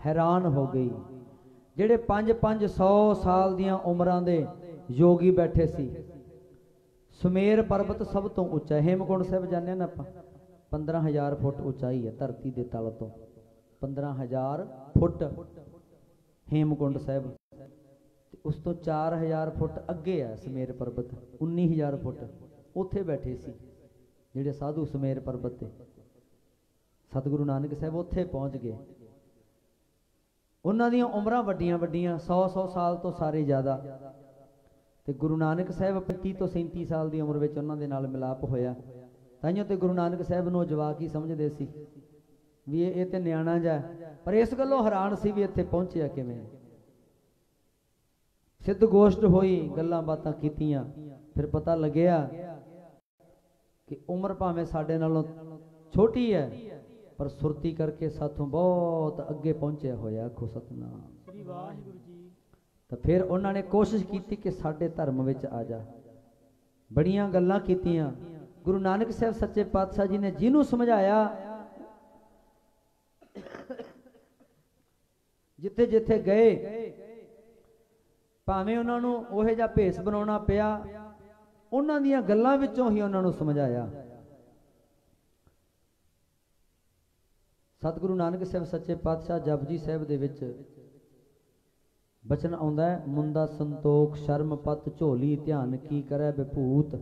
हैरान हो गई। जिहड़े 500 साल दियां उमरां दे योगी बैठे सी, सुमेर पर्वत सब तो उच्चा, हेमकुंड साहब जाने ना आपां 15,000 फुट उचाई है धरती के तल तो, 15,000 फुट हेमकुंड साहब। उस तो 4,000 फुट अगे है सुमेर पर्वत, 19,000 फुट उत्थे बैठे सी जिहड़े साधु सुमेर पर्वत ते। सतगुरु नानक साहब उत्थे पहुंच गए। उन्हां दियां उमरां वड्डियां वड्डियां, 100 साल तो सारे ज़्यादा। ते गुरु नानक साहब 35 तो 37 साल की उम्र में उन्होंने नाल मिलाप होया। ताइयों ते गुरु नानक साहब नूं जवाक ही समझदे सी भी ये ते न्याणा जा, पर इस गल्लों हैरान सी भी इत्थे पहुंचिया किवें। सिद्ध गोष्ठ होई, गल्लां बातां कीतियां, फिर पता लग्या कि उम्र भावें साडे नालों छोटी है, पर सुरती करके साथों बहुत अगे पहुंचया होया। आखो सतनाम। तो फिर उन्होंने कोशिश की कि साडे धर्म विच आ जा। बड़ियां गल्लां कीतियां। गुरु नानक साहब सच्चे पातशाह जी ने जिन्हों समझाया, जिथे जिथे गए भावें उन्होंने ओहे जिहा भेस बनाउणा पिया, उन्हां दीयां गल्लां विचों ही उन्होंने समझाया। सतगुरु नानक साहब सच्चे पातशाह जपजी साहब दे विच बचन आउंदा है, मुंदा संतोख शर्म पत झोली ध्यान की करे विभूत,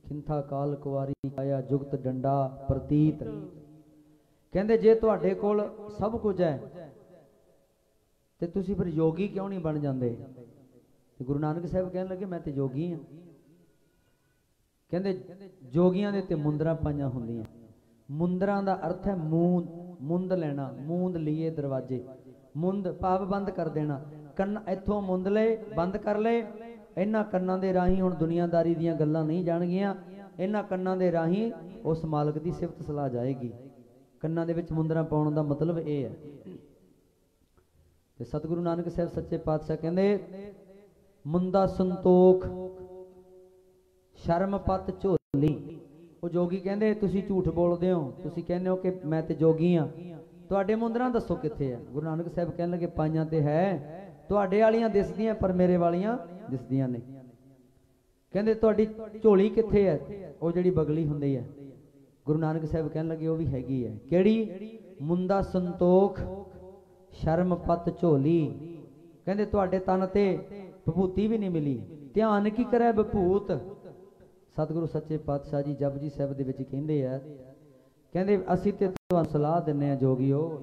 खिंथा काल कुवारी आया जुगत डंडा प्रतीत। कहंदे जे तुहाडे कोल सब कुछ है ते तुसीं फिर योगी क्यों नहीं बन जांदे? ते गुरु नानक साहब कहन लगे मैं ते योगी हाँ। कहंदे जोगियां दे ते मुंदरां पाईयां हुंदियां। मुंदरां दा अर्थ है मूंद, मुंद लेना, मूंद लिए दरवाजे, मुंद भाव बंद कर देना। कन्न इत्थों मुंद ले बंद कर ले, इन्हां कन्नां दे राही हुण दुनियादारी दीयां गल्लां नहीं जाणगीआं, इन्हां कन्नां दे राही उस मालक दी सिफत सलाह जाएगी। कन्नां दे विच मुंदरां पाउण दा मतलब ये है। ਤੇ ਸਤਿਗੁਰੂ ਨਾਨਕ ਸਾਹਿਬ ਸੱਚੇ ਪਾਤਸ਼ਾਹ ਕਹਿੰਦੇ ਮੁੰਦਾ ਸੰਤੋਖ ਸ਼ਰਮ ਪਤ ਝੋਲੀ। ਉਹ ਜੋਗੀ ਕਹਿੰਦੇ ਤੁਸੀਂ ਝੂਠ ਬੋਲਦੇ ਹੋ, ਤੁਸੀਂ ਕਹਿੰਦੇ ਹੋ ਕਿ ਮੈਂ ਤੇ ਜੋਗੀ ਆ, ਤੁਹਾਡੇ ਮੁੰਦਰਾਂ ਦੱਸੋ ਕਿੱਥੇ ਆ। ਗੁਰੂ ਨਾਨਕ ਸਾਹਿਬ ਕਹਿਣ ਲੱਗੇ ਪਾਈਆਂ ਤੇ ਹੈ, ਤੁਹਾਡੇ ਵਾਲੀਆਂ ਦਿਸਦੀਆਂ ਪਰ ਮੇਰੇ ਵਾਲੀਆਂ ਦਿਸਦੀਆਂ ਨਹੀਂ। ਕਹਿੰਦੇ ਤੁਹਾਡੀ ਝੋਲੀ ਕਿੱਥੇ ਹੈ, ਉਹ ਜਿਹੜੀ ਬਗਲੀ ਹੁੰਦੀ ਹੈ। ਗੁਰੂ ਨਾਨਕ ਸਾਹਿਬ ਕਹਿਣ ਲੱਗੇ ਉਹ ਵੀ ਹੈਗੀ ਹੈ। ਕਿਹੜੀ? ਮੁੰਦਾ ਸੰਤੋਖ ਸ਼ਰਮ ਪਤ ਝੋਲੀ। ਕਹਿੰਦੇ ਤੁਹਾਡੇ ਤਨ ਤੇ ਵਿਭੂਤੀ ਵੀ ਨਹੀਂ ਮਿਲੀ, ਧਿਆਨ ਕੀ ਕਰੇ ਵਿਭੂਤ। ਸਤਿਗੁਰੂ ਸੱਚੇ ਪਾਤਸ਼ਾਹ ਜੀ ਜਪਜੀ ਸਾਹਿਬ ਦੇ ਵਿੱਚ ਕਹਿੰਦੇ ਆ, ਕਹਿੰਦੇ ਅਸੀਂ ਤੇ ਤੁਹਾਨੂੰ ਸਲਾਹ ਦਿੰਨੇ ਆ ਜੋਗੀਓ,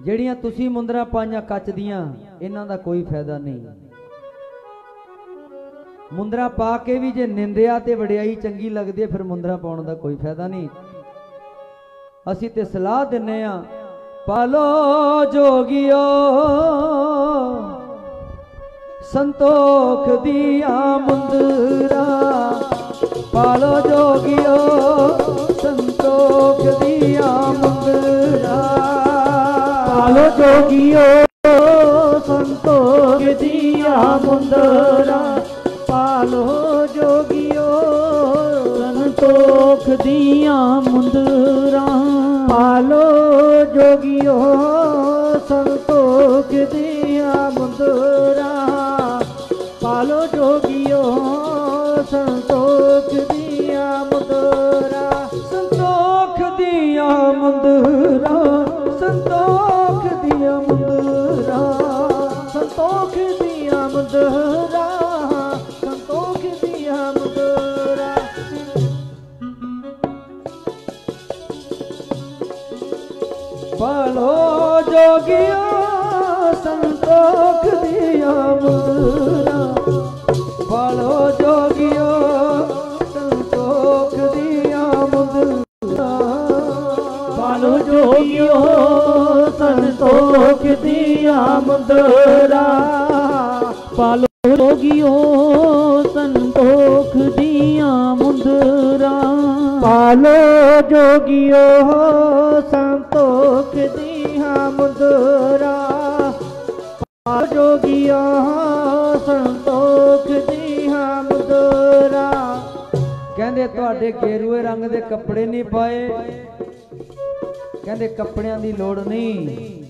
ਜਿਹੜੀਆਂ ਤੁਸੀਂ ਮੁੰਦਰਾਂ ਪਾਈਆਂ ਕੱਚ ਦੀਆਂ, ਇਹਨਾਂ ਦਾ ਕੋਈ ਫਾਇਦਾ ਨਹੀਂ। ਮੁੰਦਰਾਂ ਪਾ ਕੇ ਵੀ ਜੇ ਨਿੰਦਿਆ ਤੇ ਵਡਿਆਈ ਚੰਗੀ ਲੱਗਦੀ ਹੈ, ਫਿਰ ਮੁੰਦਰਾਂ ਪਾਉਣ ਦਾ ਕੋਈ ਫਾਇਦਾ ਨਹੀਂ। ਅਸੀਂ ਤੇ ਸਲਾਹ ਦਿੰਨੇ ਆ, ਪਾਲੋ ਜੋਗੀਓ ਸੰਤੋਖ ਦੀਆਂ ਮੁੰਦਰਾਂ, ਪਾਲੋ ਜੋਗੀਓ ਸੰਤੋਖ ਦੀਆਂ ਮੁੰਦਰਾਂ, ਪਾਲੋ ਜੋਗੀਓ ਸੰਤੋਖ ਦੀਆਂ ਮੁੰਦਰਾਂ, ਪਾਲੋ ਜੋਗੀਓ ਸੰਤੋਖ ਦੀਆਂ ਮੁੰਦਰਾਂ, ਪਾਲੋ ਜੋਗੀਓ ਸੰਤੋਖ ਦੀਆਂ ਮੁੰਦਰਾਂ, ਪਾਲੋ ਜੋਗੀਓ ਸੰਤੋਖ ਦੀਆਂ ਮੁੰਦਰਾਂ, ਸੰਤੋਖ ਦੀਆਂ ਮੁੰਦਰਾਂ, ਸੰਤੋਖ ਦੀਆਂ ਮੁੰਦਰਾਂ, ਸੰਤੋਖ ਦੀਆਂ ਮੁੰਦਰਾਂ, ਸੰਤੋਖ ਦੀਆਂ ਮੁੰਦਰਾਂ, ਪਾਲੋ ਜੋਗੀਓ ਸੰਤੋਖ ਦੀਆਂ ਮੁੰਦਰਾਂ, ਪਾਲੋ ਜੋਗੀਓ ਸੰਤੋਖ ਦੀਆਂ ਮੁੰਦਰਾਂ, ਪਾਲੋ ਜੋਗੀਓ ਸੰਤੋਖ ਦੀਆਂ ਮੁੰਦਰਾਂ, ਪਾਲੋ ਜੋਗੀਓ ਸੰਤੋਖ ਦੀਆਂ ਮੁੰਦਰਾਂ, ਪਾਲੋ ਜੋਗੀਓ ਸੰਤੋਖ ਦੀਆਂ ਮੁੰਦਰਾਂ, ਪਾਲੋ ਜੋਗੀਓ ਸੰਤੋਖ ਦੀਆਂ ਮੁੰਦਰਾਂ। ਕਹਿੰਦੇ ਤੁਹਾਡੇ ਗੇਰੂਏ ਰੰਗ ਦੇ ਕੱਪੜੇ ਨਹੀਂ ਪਾਏ, ਕਹਿੰਦੇ ਕੱਪੜਿਆਂ ਦੀ ਲੋੜ ਨਹੀਂ,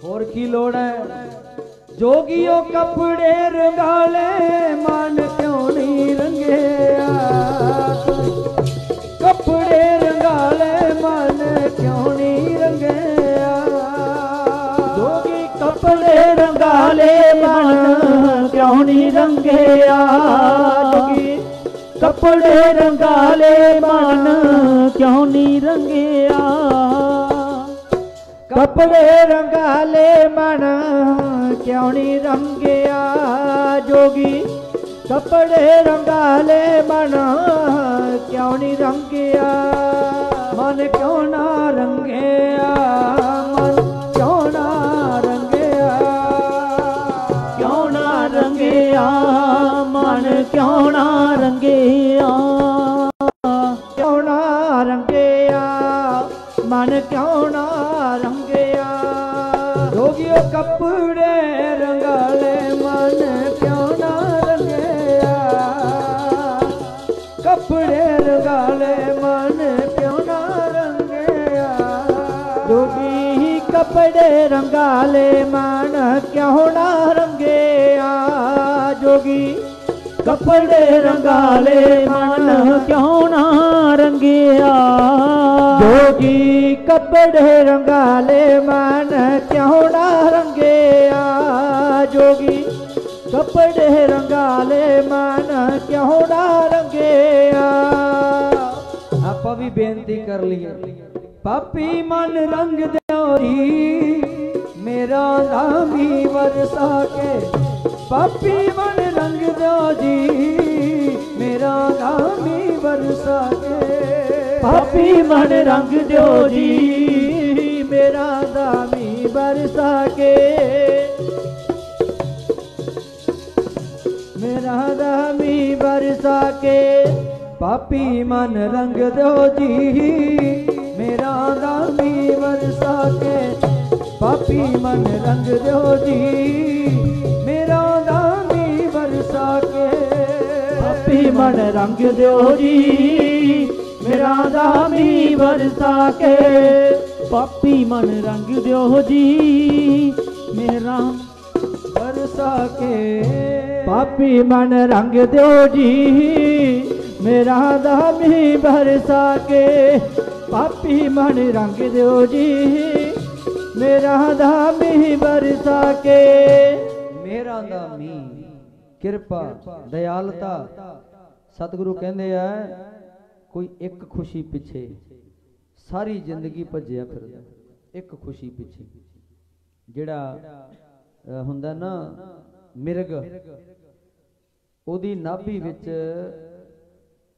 ਹੋਰ ਕੀ ਲੋੜ ਹੈ। ਜੋਗੀਓ ਕੱਪੜੇ ਰੰਗਾਲੇ ਮਨ ਕਿਉਂ ਨਹੀਂ ਰੰਗਿਆ, ਕੱਪੜੇ ਰੰਗਾਲੇ ਮਨ ਕਿਉਂ ਨਹੀਂ ਰੰਗਿਆ, ਜੋਗੀ ਕੱਪੜੇ ਰੰਗਾਲੇ ਮਨ ਕਿਉਂ ਨਹੀਂ ਰੰਗਿਆ, ਜੋਗੀ ਕੱਪੜੇ ਰੰਗਾਲੇ ਮਨ ਕਿਉਂ ਨਹੀਂ ਰੰਗਿਆ, ਕੱਪੜੇ ਰੰਗਾਲੇ ਮਨ ਕਿਉਂ ਨਹੀਂ ਰੰਗਿਆ, ਜੋਗੀ ਕੱਪੜੇ ਰੰਗਾਲੇ ਮਨ ਕਿਉਂ ਨਹੀਂ ਰੰਗਿਆ, ਮਨ ਕਿਉਂ ਨਾ ਰੰਗਿਆ, ਮਨ ਕਿਉਂ ਨਾ ਰੰਗਿਆ, ਕਿਉਂ ਨਾ ਰੰਗਿਆ, ਮਨ ਕਿਉਂ ਨਾ ਰੰਗਿਆ, ਕਿਉਂ ਨਾ ਰੰਗਿਆ, ਮਨ ਕਿਉਂ ਨਾ ਰੰਗਿਆ, ਜੋਗੀਓ ਕੱਪੜੇ ਰੰਗਾਲੇ ਮਨ ਕਿਉਂ ਨਾ ਰੰਗਿਆ, ਕੱਪੜੇ ਰੰਗਾਲੇ ਮਨ ਕਿਉਂ ਨਾ ਰੰਗਿਆ, ਜੋਗੀ ਕੱਪੜੇ ਰੰਗਾਲੇ ਮਨ ਕਿਉਂ ਨਾ ਰੰਗਿਆ, ਜੋਗੀ ਕੱਪੜੇ ਰੰਗਾਲੇ ਮਨ ਕਿਉਂ ਨਾ ਰੰਗਿਆ, ਜੋਗੀ ਕੱਪੜੇ ਰੰਗਾਲੇ ਮਨ ਕਿਉਂ ਨਾ ਰੰਗਿਆ, ਜੋਗੀ ਕੱਪੜੇ ਰੰਗਾਲੇ ਮਨ ਕਿਉਂ ਨਾ ਰੰਗਿਆ। ਆਪਾਂ ਵੀ ਬੇਨਤੀ ਕਰ ਲਈਏ, ਪਾਪੀ ਮਨ ਰੰਗ ਦਿਓ ਜੀ ਮੇਰਾ ਨਾਮੀ ਵਰਸਾ ਕੇ, ਪਾਪੀ ਮਨ ਰੰਗ ਦਿਓ ਜੀ ਮੇਰਾ ਨਾਮੀ ਵਰਸਾ ਕੇ, ਪਾਪੀ ਮਨ ਰੰਗ ਦਿਓ ਜੀ ਮੇਰਾ ਨਾਮੀ ਵਰਸਾ ਕੇ, ਮੇਰਾ ਨਾਮੀ ਵਰਸਾ ਕੇ, पापी मन रंग दो जी मेरा दामी वरसा के पापी मन रंग दो जी मेरा दामी वरसा के पापी मन रंग दो जी मेरा दामी वरसा के पापी मन रंग दो जी मेरा वरसा के पापी मन रंग दो जी मेरा दामी वरसा के पापी मन रंग दो जी मेरा दामी वरसा के मेरा दामी किरपा दयालता सतगुरु कहते हैं कोई एक खुशी पिछे सारी जिंदगी भज्जिया फिरदा एक खुशी पिछे जिहड़ा हुंदा ना मिरग ओदी नाभि विच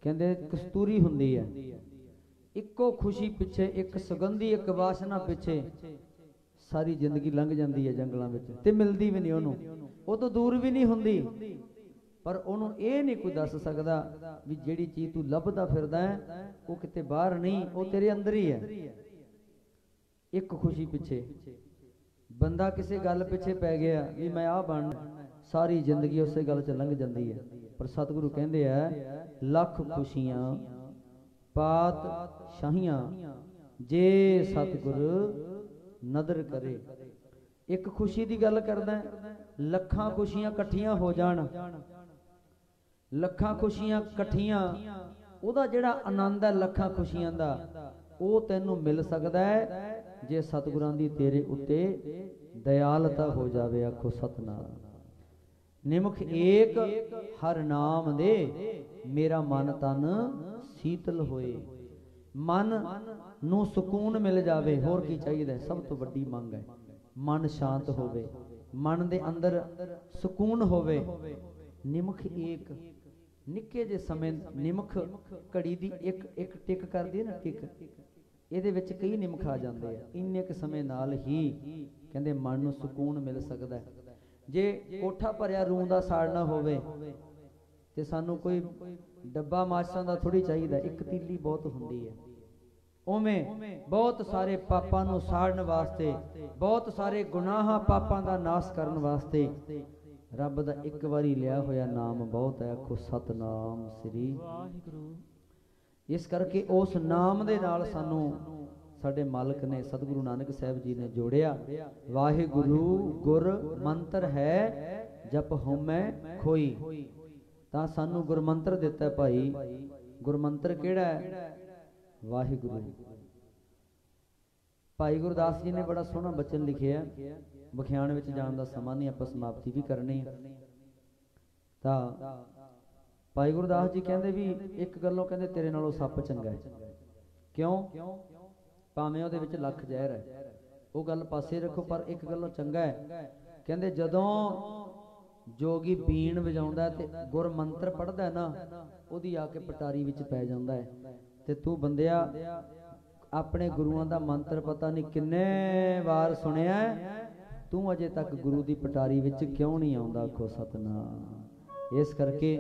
कहंदे कस्तूरी हुंदी है इक्को खुशी पिछे एक सुगंधी एक वासना पिछे सारी जिंदगी लंघ जाती है जंगलों में ते मिलती भी नहीं उन्होंने वो तो दूर भी नहीं हुंदी पर उन्होंने ये नहीं कोई दस सकता भी जिहड़ी चीज तू लभदा फिरदा है वो किते बाहर नहीं वो तेरे अंदर ही है एक खुशी पिछे बंदा किसी गल पिछे पै गया भी मैं आ बन सारी जिंदगी उस गल च लंघ जाती है पर सतगुरु कहते हैं लख खुशियां पात शाहियां जे सतगुरु नदर करे एक खुशी की गल करदा लखां खुशियां कट्ठियां हो जान लखां खुशियां कट्ठियां ओदा जिहड़ा आनंद है लखां खुशियां दा ਉਹ ਤੈਨੂੰ ਮਿਲ ਸਕਦਾ ਹੈ ਜੇ ਸਤਿਗੁਰਾਂ ਦੀ ਤੇਰੇ ਉੱਤੇ ਦਇਆਲਤਾ ਹੋ ਜਾਵੇ ਆਖੋ ਸਤਨਾਮ ਨਿਮਖ ਏਕ ਹਰ ਨਾਮ ਦੇ ਮੇਰਾ ਮਨ ਤਨ ਸੀਤਲ ਹੋਏ ਮਨ ਨੂੰ ਸਕੂਨ ਮਿਲ ਜਾਵੇ ਹੋਰ ਕੀ ਚਾਹੀਦਾ ਸਭ ਤੋਂ ਵੱਡੀ ਮੰਗ ਹੈ ਮਨ ਸ਼ਾਂਤ ਹੋਵੇ ਮਨ ਦੇ ਅੰਦਰ ਸਕੂਨ ਹੋਵੇ ਨਿਮਖ ਏਕ ਨਿੱਕੇ ਜੇ ਸਮੇਂ ਨਿਮਖ ਘੜੀ ਦੀ ਇੱਕ ਟਿਕ ਕਰਦੀ ਹੈ ਨਾ ਟਿਕ ਇਹਦੇ ਵਿੱਚ ਕਈ ਨਿਮਖ ਆ ਜਾਂਦੇ ਆ ਇੰਨੇ ਕੁ ਸਮੇਂ ਨਾਲ ਹੀ ਕਹਿੰਦੇ ਮਨ ਨੂੰ ਸਕੂਨ ਮਿਲ ਸਕਦਾ ਜੇ ਕੋਠਾ ਭਰਿਆ ਰੂੰ ਦਾ ਸਾੜਨਾ ਹੋਵੇ ਤੇ ਸਾਨੂੰ ਕੋਈ ਡੱਬਾ ਮਾਚਾਂ ਦਾ ਥੋੜੀ ਚਾਹੀਦਾ ਇੱਕ ਤੀਲੀ ਬਹੁਤ ਹੁੰਦੀ ਹੈ ਉਵੇਂ ਬਹੁਤ ਸਾਰੇ ਪਾਪਾਂ ਨੂੰ ਸਾੜਨ ਵਾਸਤੇ ਬਹੁਤ ਸਾਰੇ ਗੁਨਾਹਾਂ ਪਾਪਾਂ ਦਾ ਨਾਸ਼ ਕਰਨ ਵਾਸਤੇ रब दा एक बारी लिया होया नाम बहुत है आखो सतनाम श्री वाहिगुरु इस करके उस नाम दे नाल सानू साडे मालिक ने सतगुरु नानक साहब जी ने जोड़िया वाहिगुरु गुर मंत्र है जप होमै खोई तां सानू गुर मंत्र दिता है भाई गुर मंत्र केड़ा है वाहिगुरु भाई गुरदास जी ने बड़ा सोहना बचन लिखिया बखियाण विच जाण दा समां नहीं आपां समाप्ति भी करनी तां भाई गुरदास जी कहंदे भी एक गल्लों कहंदे तेरे नालों सप चंगा है क्यों भावें उहदे विच लख जहर है वो गल पासे रखो पर एक गल्लों चंगा है कहंदे जदों जोगी बीण वजाउंदा ते गुर मंत्र पढ़दा ना ओदी आके पटारी विच पै जांदा है ते तू बंदिया अपने गुरुआं दा मंत्र पता नहीं किन्ने वार सुनिया तू अजे तक गुरु की पटारी विच क्यों नहीं आउंदा आखो सतनाम इस करके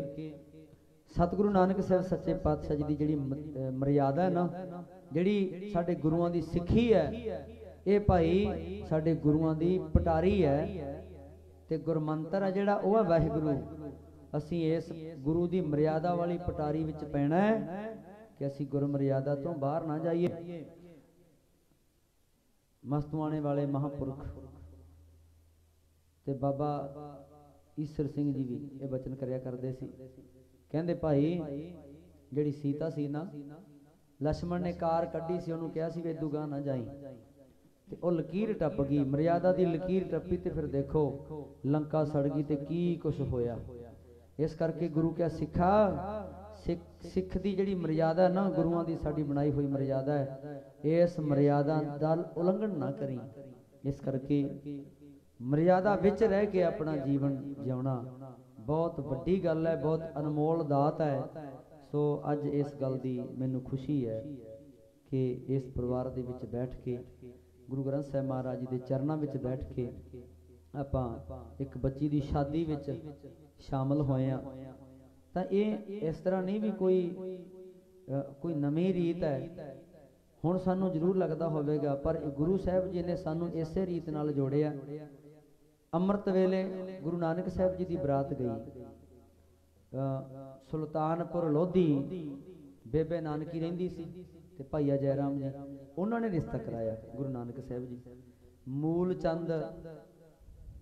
सतगुरु नानक साहब सच्चे पातशाह जी की जिहड़ी मर्यादा है ना जिहड़ी साडे गुरुआं दी सिक्खी है ये भाई साडे गुरुआं दी पटारी है ते गुरमंत्र है जिहड़ा ओह है वाहिगुरु असीं इस गुरु की मर्यादा वाली पटारी विच पैना है कि असीं गुरु मर्यादा तो बाहर ना जाइए मस्तुआने वाले महापुरख ते बाबा ईश्वर सिंह जी भी ये बचन करया करते सी कहंदे भाई जिहड़ी सीता सी ना लक्ष्मण ने कार कड्ढी सी उहनूं कहा सी वे इदू गां ना जाई ते ओह लकीर टप गई मर्यादा दी लकीर टप्पी ते फिर देखो लंका सड़ गई ते की कुछ होया इस करके गुरु क्या सिखा सिख दी जिहड़ी मर्यादा ना गुरुआं दी साडी बनाई हुई मर्यादा है इस मर्यादा दा उलंघन ना करी इस करके मर्यादा विच रह के अपना जीवन जिउना बहुत वड्डी गल है बहुत अनमोल दात है सो अज इस गल दी मैनू खुशी है कि इस परिवार दे विच बैठ के गुरु ग्रंथ साहिब महाराज जी दे चरनां विच बैठ के आपां एक बच्ची दी शादी विच शामिल होए आ तां इह इस तरह नहीं भी कोई कोई नवी रीत है। हुण सानू जरूर लगता होवेगा, पर गुरु साहब जी ने सानू इसे रीत नाल जोड़िया। अमृत वेले गुरु नानक साहब जी की बरात गई, सुल्तानपुर लोधी बेबे नानकी रहिंदी सी ते भाईया जयराम जी, उन्होंने रिश्ता कराया गुरु नानक साहब जी। मूल चंद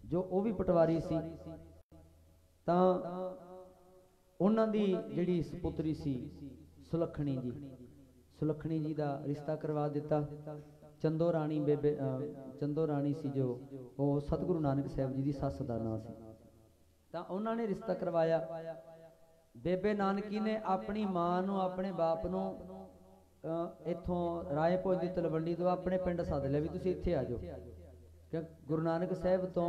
जो वो भी पटवारी सी, तां उन्हां दी जिहड़ी सपुत्री सी सुलखणी जी, सुलखणी जी का रिश्ता करवा दिता। चंदो राणी बेबे चंदो राणी सी जो वो सतगुरु नानक साहब जी की सस का नाम सी, तां उन्होंने रिश्ता करवाया। बेबे नानकी ने अपनी मां नूं अपने बाप नूं इत्थों राए भोज की तलवंडी तो अपने पिंड सद लिया भी तुसीं इत्थे आ जाओ। कि गुरु नानक साहब तो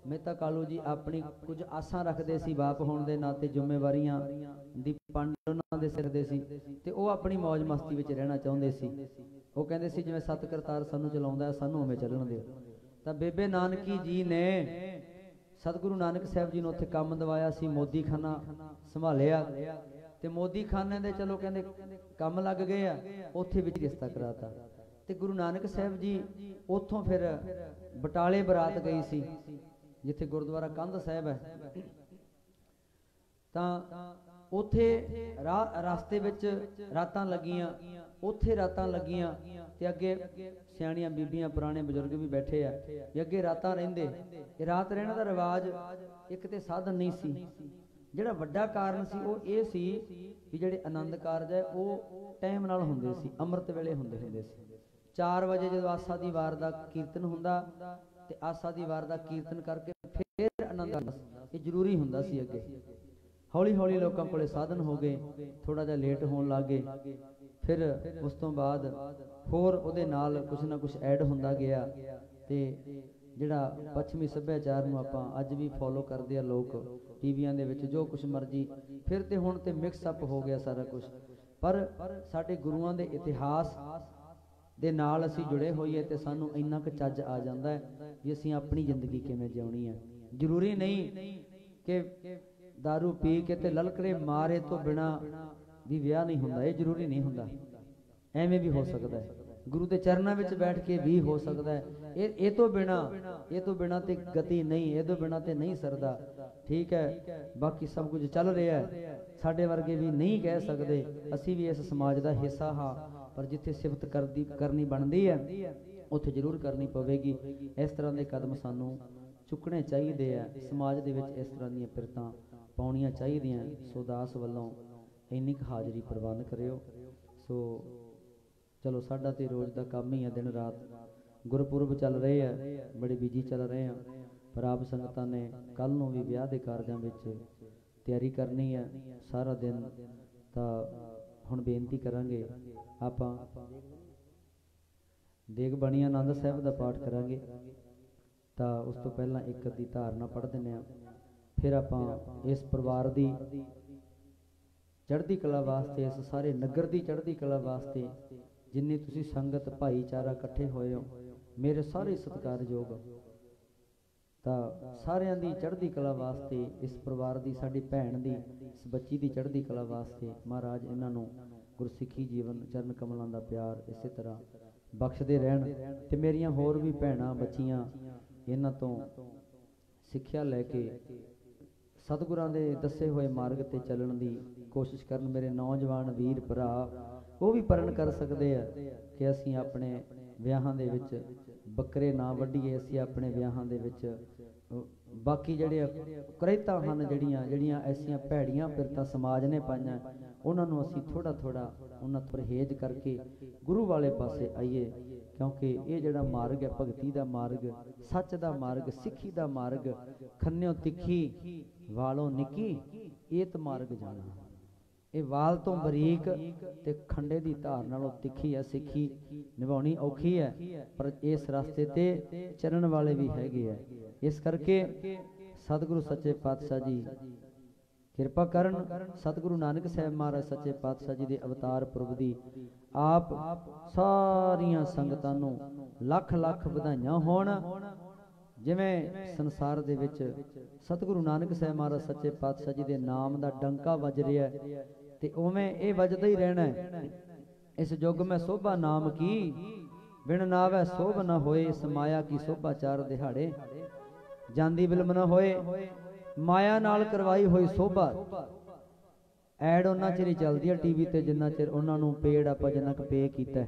मेहता कालू जी अपनी कुछ आसां रखते सी, बाप होने के नाते जिम्मेवारियां दी पंड उन्हां दे सिर दे सी ते वो अपनी मौज मस्ती विच रहना चाहुंदे सी। वो कहंदे सी जिवें सत करतार सानू चलाउंदा सानू उवें चलण दिओ। तां बेबे नानकी जी ने सतगुरु नानक साहब जी नूं उत्थे काम दवाया सी, मोदी खाना संभालिया ते मोदी खाने दे चलो कहंदे काम लग गए आ, उत्थे विच रिश्ता कराता। ते गुरु नानक साहब जी उथों फिर बटाले बरात गई सी, जिथे गुरुद्वारा कंध साहब है। तां उथे रास्ते विच रातां लगियां, उथे रातां लगियां ते अगे सियाणियां बीबियां पुराने बजुर्ग भी बैठे आ भी अगे रातां रहिंदे। रात रहने का रिवाज एक ते साधन नहीं सी, जिहड़ा वड्डा कारण सी वो ये सी भी जिहड़े आनंद कारज है वो टाइम नाल हुंदे सी, अमृत वेले हुंदे सी। 4 वजे जो आसा दी वार दा कीर्तन हुंदा ते आसा दी वार दा कीर्तन करके फिर आनंद आंदा, ये जरूरी हुंदा सी। अगे हौली हौली लोगों को साधन हो गए, थोड़ा जिहा लेट होण लग गए, फिर उस तो बाद होर उहदे नाल कुछ ना कुछ ऐड हुंदा गया ते जिहड़ा पश्चिमी सभ्याचार नूं आपां अज भी फॉलो करदे आ लोग टीवियां दे विच जो कुछ मर्जी, फिर ते हुण ते मिक्स अप हो गया सारा कुछ। पर साडे गुरुआं दे इतिहास दे नाल असीं जुड़े होईए ते सानू इन्ना क चज आ जांदा है भी असीं अपनी जिंदगी किवें जिउणी है। जरूरी नहीं कि दारू पी के ते ललकड़े मारे तो बिना भी विआह नहीं हुंदा, ये जरूरी नहीं हुंदा, एवें भी हो सकता है। गुरु के चरणों में बैठ के भी हो सकता है। ये तो बिना ते गति नहीं, ये तो बिना ते नहीं सरदा। ठीक है, बाकी सब कुछ चल रहा है, साडे वर्गे भी नहीं कह सकते, असी भी इस समाज का हिस्सा हाँ, पर जिथे सिफत करनी बनती है उत्थे जरूर करनी पवेगी। इस तरह के कदम सानू चुकने चाहिए, समाज दे विच इस तरह दी पिरतां पाउणियां चाहिए। सो दास वल्लों इन्नी क हाज़री प्रवान करियो। सो चलो साडा ते रोज़ का काम ही है, दिन रात गुरपुरब चल रहे हैं, बड़े बिजी चल रहे हैं, पर आप संगतां ने कल नूं भी विआह दे कारजां विच तैयारी करनी है सारा दिन। तां हुण बेनती करांगे आपां देग बणी आनंद साहब का पाठ करांगे, तां उस तो पहलां एक अद्धी धारना पढ़ दिंदे आ, फिर आपां इस परिवार दी चढ़दी कला वास्ते, इस सारे नगर दी चढ़दी कला वास्ते जिन्नी तुसी संगत भाईचारा इकट्ठे होए हो, मेरे सारे सत्कारयोग, तां सारियां दी चढ़दी कला वास्ते, इस परिवार दी साडी भैण दी इस बच्ची दी चढ़दी कला वास्ते महाराज इन्हां नूं गुरसिੱਖੀ जीवन चरण कमलों का प्यार इस तरह बख्शदे रहन ते मेरियां होर भी भैणां बच्चियां इन्हां तों सिੱਖਿਆ लैके सतगुरां दे दसे हुए मार्ग ते चलण दी कोशिश करन। मेरे नौजवान वीर भरा वो भी परण कर सकते हैं कि असीं अपने विआहां दे विच बकरे ना वड्डीए, असीं अपने विआहां दे विच बाकी जिहड़े कुरैतां हन, जिहड़ियां ऐसियां भैड़ियां पिरतां समाज ने पाईआं, उन्हां नूं असीं थोड़ा थोड़ा उन्हां तो परहेज करके गुरु वाले पासे आईए, क्योंकि ये जिहड़ा मार्ग है भगती दा मार्ग, सच दा मार्ग, सिੱਖੀ दा मार्ग, खन्नियों तिखी वालों निकी एत मार्ग जाना। ये वाल तो बरीक ते खंडे दी धार नालों तिखी है सिੱਖੀ निभाउणी औखी है, पर इस रास्ते ते चरण वाले भी हैगे है। इस करके सतगुरु सच्चे पातशाह जी किरपा करन। सतगुरु नानक साहब महाराज सच्चे पातशाह जी दे अवतार पुरब दी आप सारियां संगतां नूं लख लख वधाइयां होण। जिवें संसार दे विच सतगुरु नानक साहब महाराज सच्चे पातशाह जी दे नाम दा डंका वज रिहा है, ते उवें ये वजदा ही रहना है। इस युग में शोभा नाम की बिन नावै शोभ न होए, इस माया की शोभा चार दिहाड़े जांदी बिलम न होए। माया नाल करवाई हुई शोभा ਐਡ ਉਹਨਾਂ ਚਿਰ ਹੀ ਚੱਲਦੀ ਹੈ ਟੀਵੀ ਤੇ ਜਿੰਨਾ ਚਿਰ ਉਹਨਾਂ ਨੂੰ ਪੇਡ ਆਪਾਂ ਜਿੰਨਾ ਕੁ ਪੇ ਕੀਤਾ।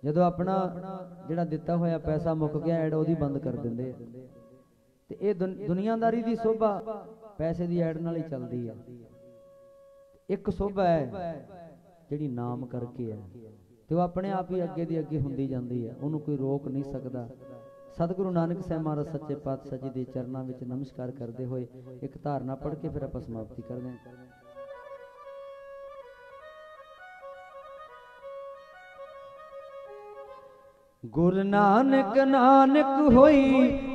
ਜਦੋਂ ਆਪਣਾ ਜਿਹੜਾ ਦਿੱਤਾ ਹੋਇਆ ਪੈਸਾ ਮੁੱਕ ਗਿਆ ਐਡ ਉਹਦੀ ਬੰਦ ਕਰ ਦਿੰਦੇ ਆ। ਤੇ ਇਹ ਦੁਨੀਆਦਾਰੀ ਦੀ ਸ਼ੋਭਾ ਪੈਸੇ ਦੀ ਐਡ ਨਾਲ ਹੀ ਚੱਲਦੀ ਹੈ। ਇੱਕ ਸ਼ੋਭਾ ਹੈ ਜਿਹੜੀ ਨਾਮ ਕਰਕੇ ਹੈ ਤੇ ਉਹ ਆਪਣੇ ਆਪ ਹੀ ਅੱਗੇ ਦੀ ਅੱਗੇ ਹੁੰਦੀ ਜਾਂਦੀ ਹੈ, ਉਹਨੂੰ ਕੋਈ ਰੋਕ ਨਹੀਂ ਸਕਦਾ। सतगुरु नानक साहब महाराज सच्चे पातशाह जी के चरणों में नमस्कार करते हुए एक धारणा पढ़ के फिर आप समाप्ति कर दें। गुरु नानक नानक होई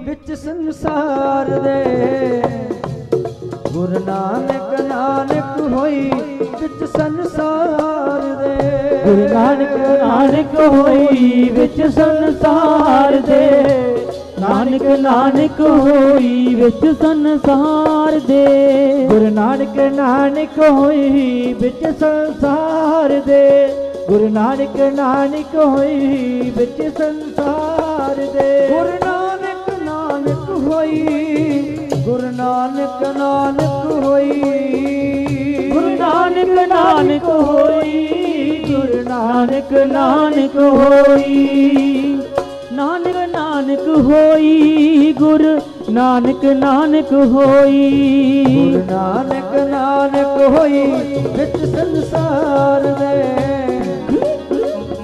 विच संसार दे, गुरु नानक नानक होई विच संसार दे, गुरु नानक नानक होई विच संसार दे, नानक नानक होई विच संसार दे, गुरु नानक नानक होई विच संसार दे, गुरु नानक नानक होई विच संसार दे, गुरु नानक नानक होई, गुरु नानक नानक होई, गुरु नानक नानक होई, गुरु नानक नानक होई, नानक नानक होई, गुरु नानक नानक होई, गुरु नानक नानक होई विच संसार दे,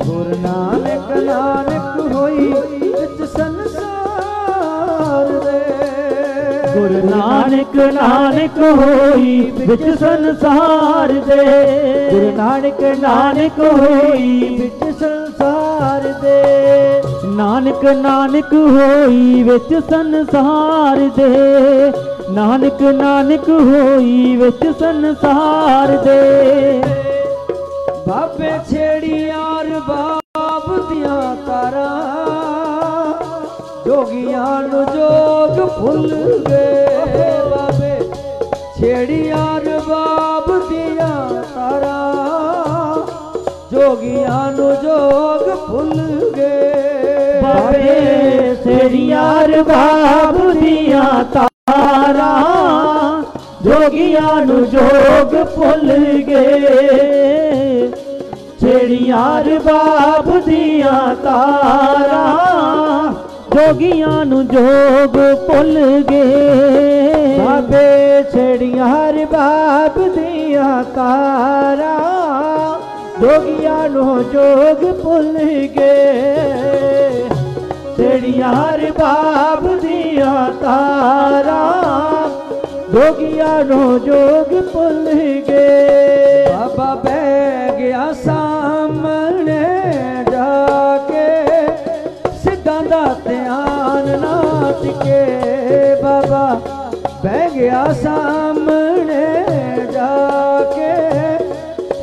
गुरु नानक नानक होई विच संसार दे, गुरु नानक नानक होई विच संसार दे, गुरु नानक नानक होई विच संसार दे, नानक नानक होई विच संसार दे, नानक नानक होई विच संसार दे, बाबे छेड़ियां बाब दियां तारा, जोगियां नु जोग भुल गए, बाबे छेड़ियां बाब दियां तारा, जोगियां नु जोग भुल गए, बाबे छेड़ियां बाब दियां तारा, जोगियां नु जोग भुल गए, छेड़ियां बाब दियां तारा, जोगियां नु जोग भुल गए, बाबे छेड़ियां बाब दियां तारा, जोगियां नु जोग भुल गए, छेड़ियां बाब दियां तारा, जोगियां नु जोग भुल गए, बाबा बह गया सामने जाके, सिद्धां दा ध्यान ना टिके, बाबा बह गया सामने जाके,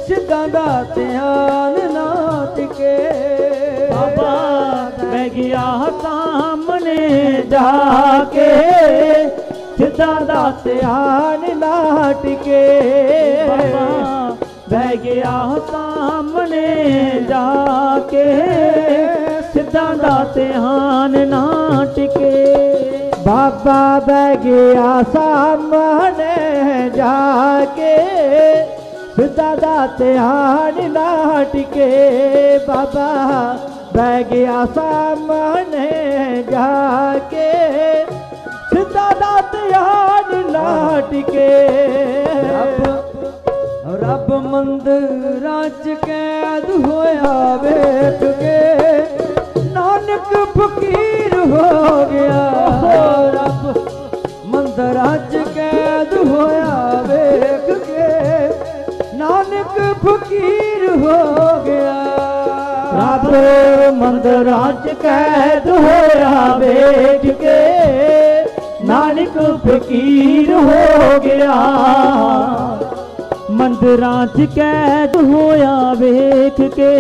सिद्धां दा ध्यान ना टिके, बाबा बह गया सामने जाके, सिद्धां दा ध्यान ना टिके, बाबा बह गया सामने जाके, सिद्धां दा ध्यान ना टिके, बाबा बह गया सामने जाके, सिद्धां दा ध्यान ना टिके, बाबा बह गया सामने जाके, सिद्धां दा ध्यान ना टिके, रब मंदिरां च कैद होया वेख के, नानक फकीर हो गया, रब मंदिरां च कैद होया वेख के, नानक फकीर हो गया, रब मंदिरां च कैद होया वेख के, नानक फकीर हो गया, मंदिरां च कैद होया वेख के,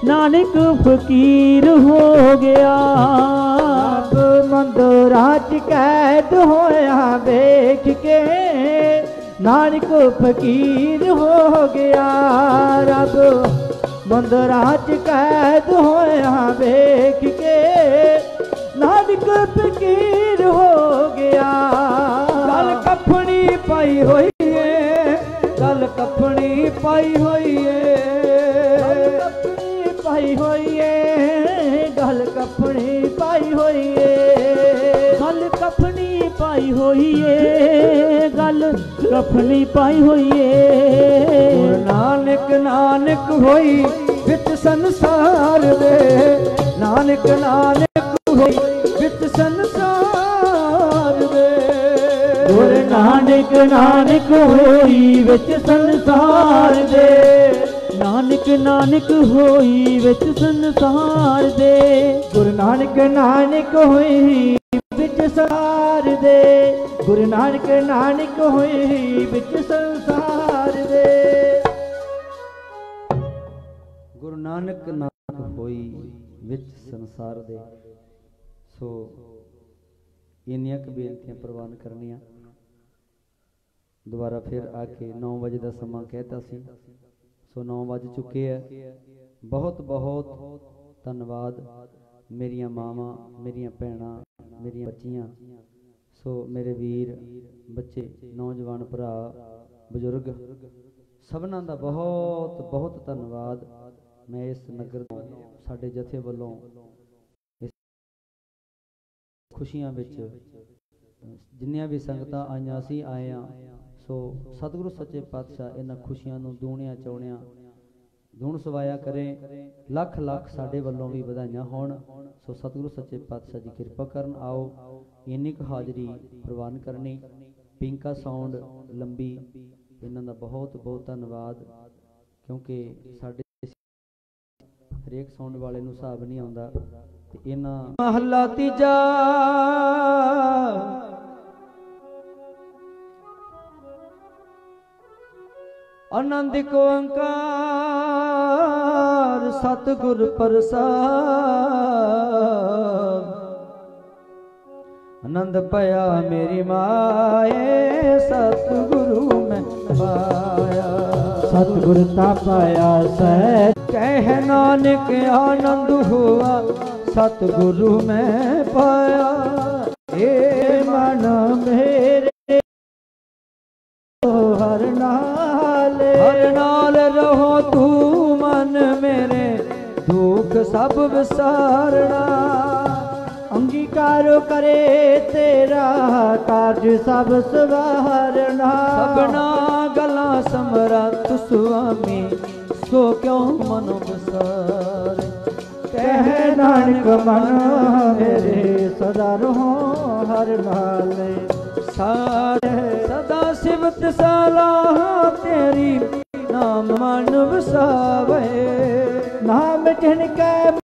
नानक फकीर हो गया, रब मंदिरां च कैद होया वेख के, नानक फकीर हो गया रब मंदरा च कैद होया वेख के नानक फकीर हो गया। गल कफनी पाई होई है, गल कफनी पाई होई है, कफनी पाई होई है, गल कफनी पाई होई है, गल कफनी पाई होई है, गल कफनी पाई होई है। नानक नानक होई विच संसार दे, नानक नानक होई विच संसार दे। गुर नानक नानक होई विच संसार दे, नानक नानक होई विच संसार दे। गुर नानक नानक होई विच संसार दे, गुरु नानक नानक होई विच संसार दे। गुरु नानक नानक होई विच संसार दे। सो इन्नियां क बेनतियां प्रवान करनियां। दोबारा फिर आके 9 बजे का समा कहता सी, सो 9 बज चुके हैं। बहुत बहुत धन्यवाद मेरिया मावां, मेरिया भैणां, मेरिया बच्चियां, सो मेरे वीर बच्चे, नौजवान भरा, बजुर्ग, सबना दा बहुत बहुत धन्यवाद। मैं इस नगर तो साडे जथे वालों इस खुशियां विच जिन्नियां भी संगतां आईयां सी आए हैं। सो सतगुरु सच्चे पातशाह इन्हां खुशियां नूं दूणियां चौणियां धूण सवाया करें। लख लख साडे वालों भी बधाइयां होण। सो सतगुरु सच्चे पातशाह जी कृपा करन। आओ इन्नी क हाजरी प्रवान करनी। पिंका साउंड लंबी, इन्हां दा बहुत बहुत धन्यवाद, क्योंकि साडे हरेक साउंड वाले नूं हिसाब नहीं आउंदा ते इन्हां। महला तीजा आनंद को ओंकार सतगुर प्रसाद। आनंद पया मेरी माए सतगुरु में पाया। सतगुर ता पाया सै कह नानक आनंद हुआ सतगुरु में पाया। ए मन मेरे हर नाल रहो तू मन मेरे दुख सब विसारना। अंगीकार करे तेरा कार्य सब सवारना। सबना गला समरथ स्वामी सो क्यों मनो विसार। कह नानक मन मेरे सदा रहो हर नाल। सदा सिवत सलाह तेरी नाम मन वसावे। नाम जिनके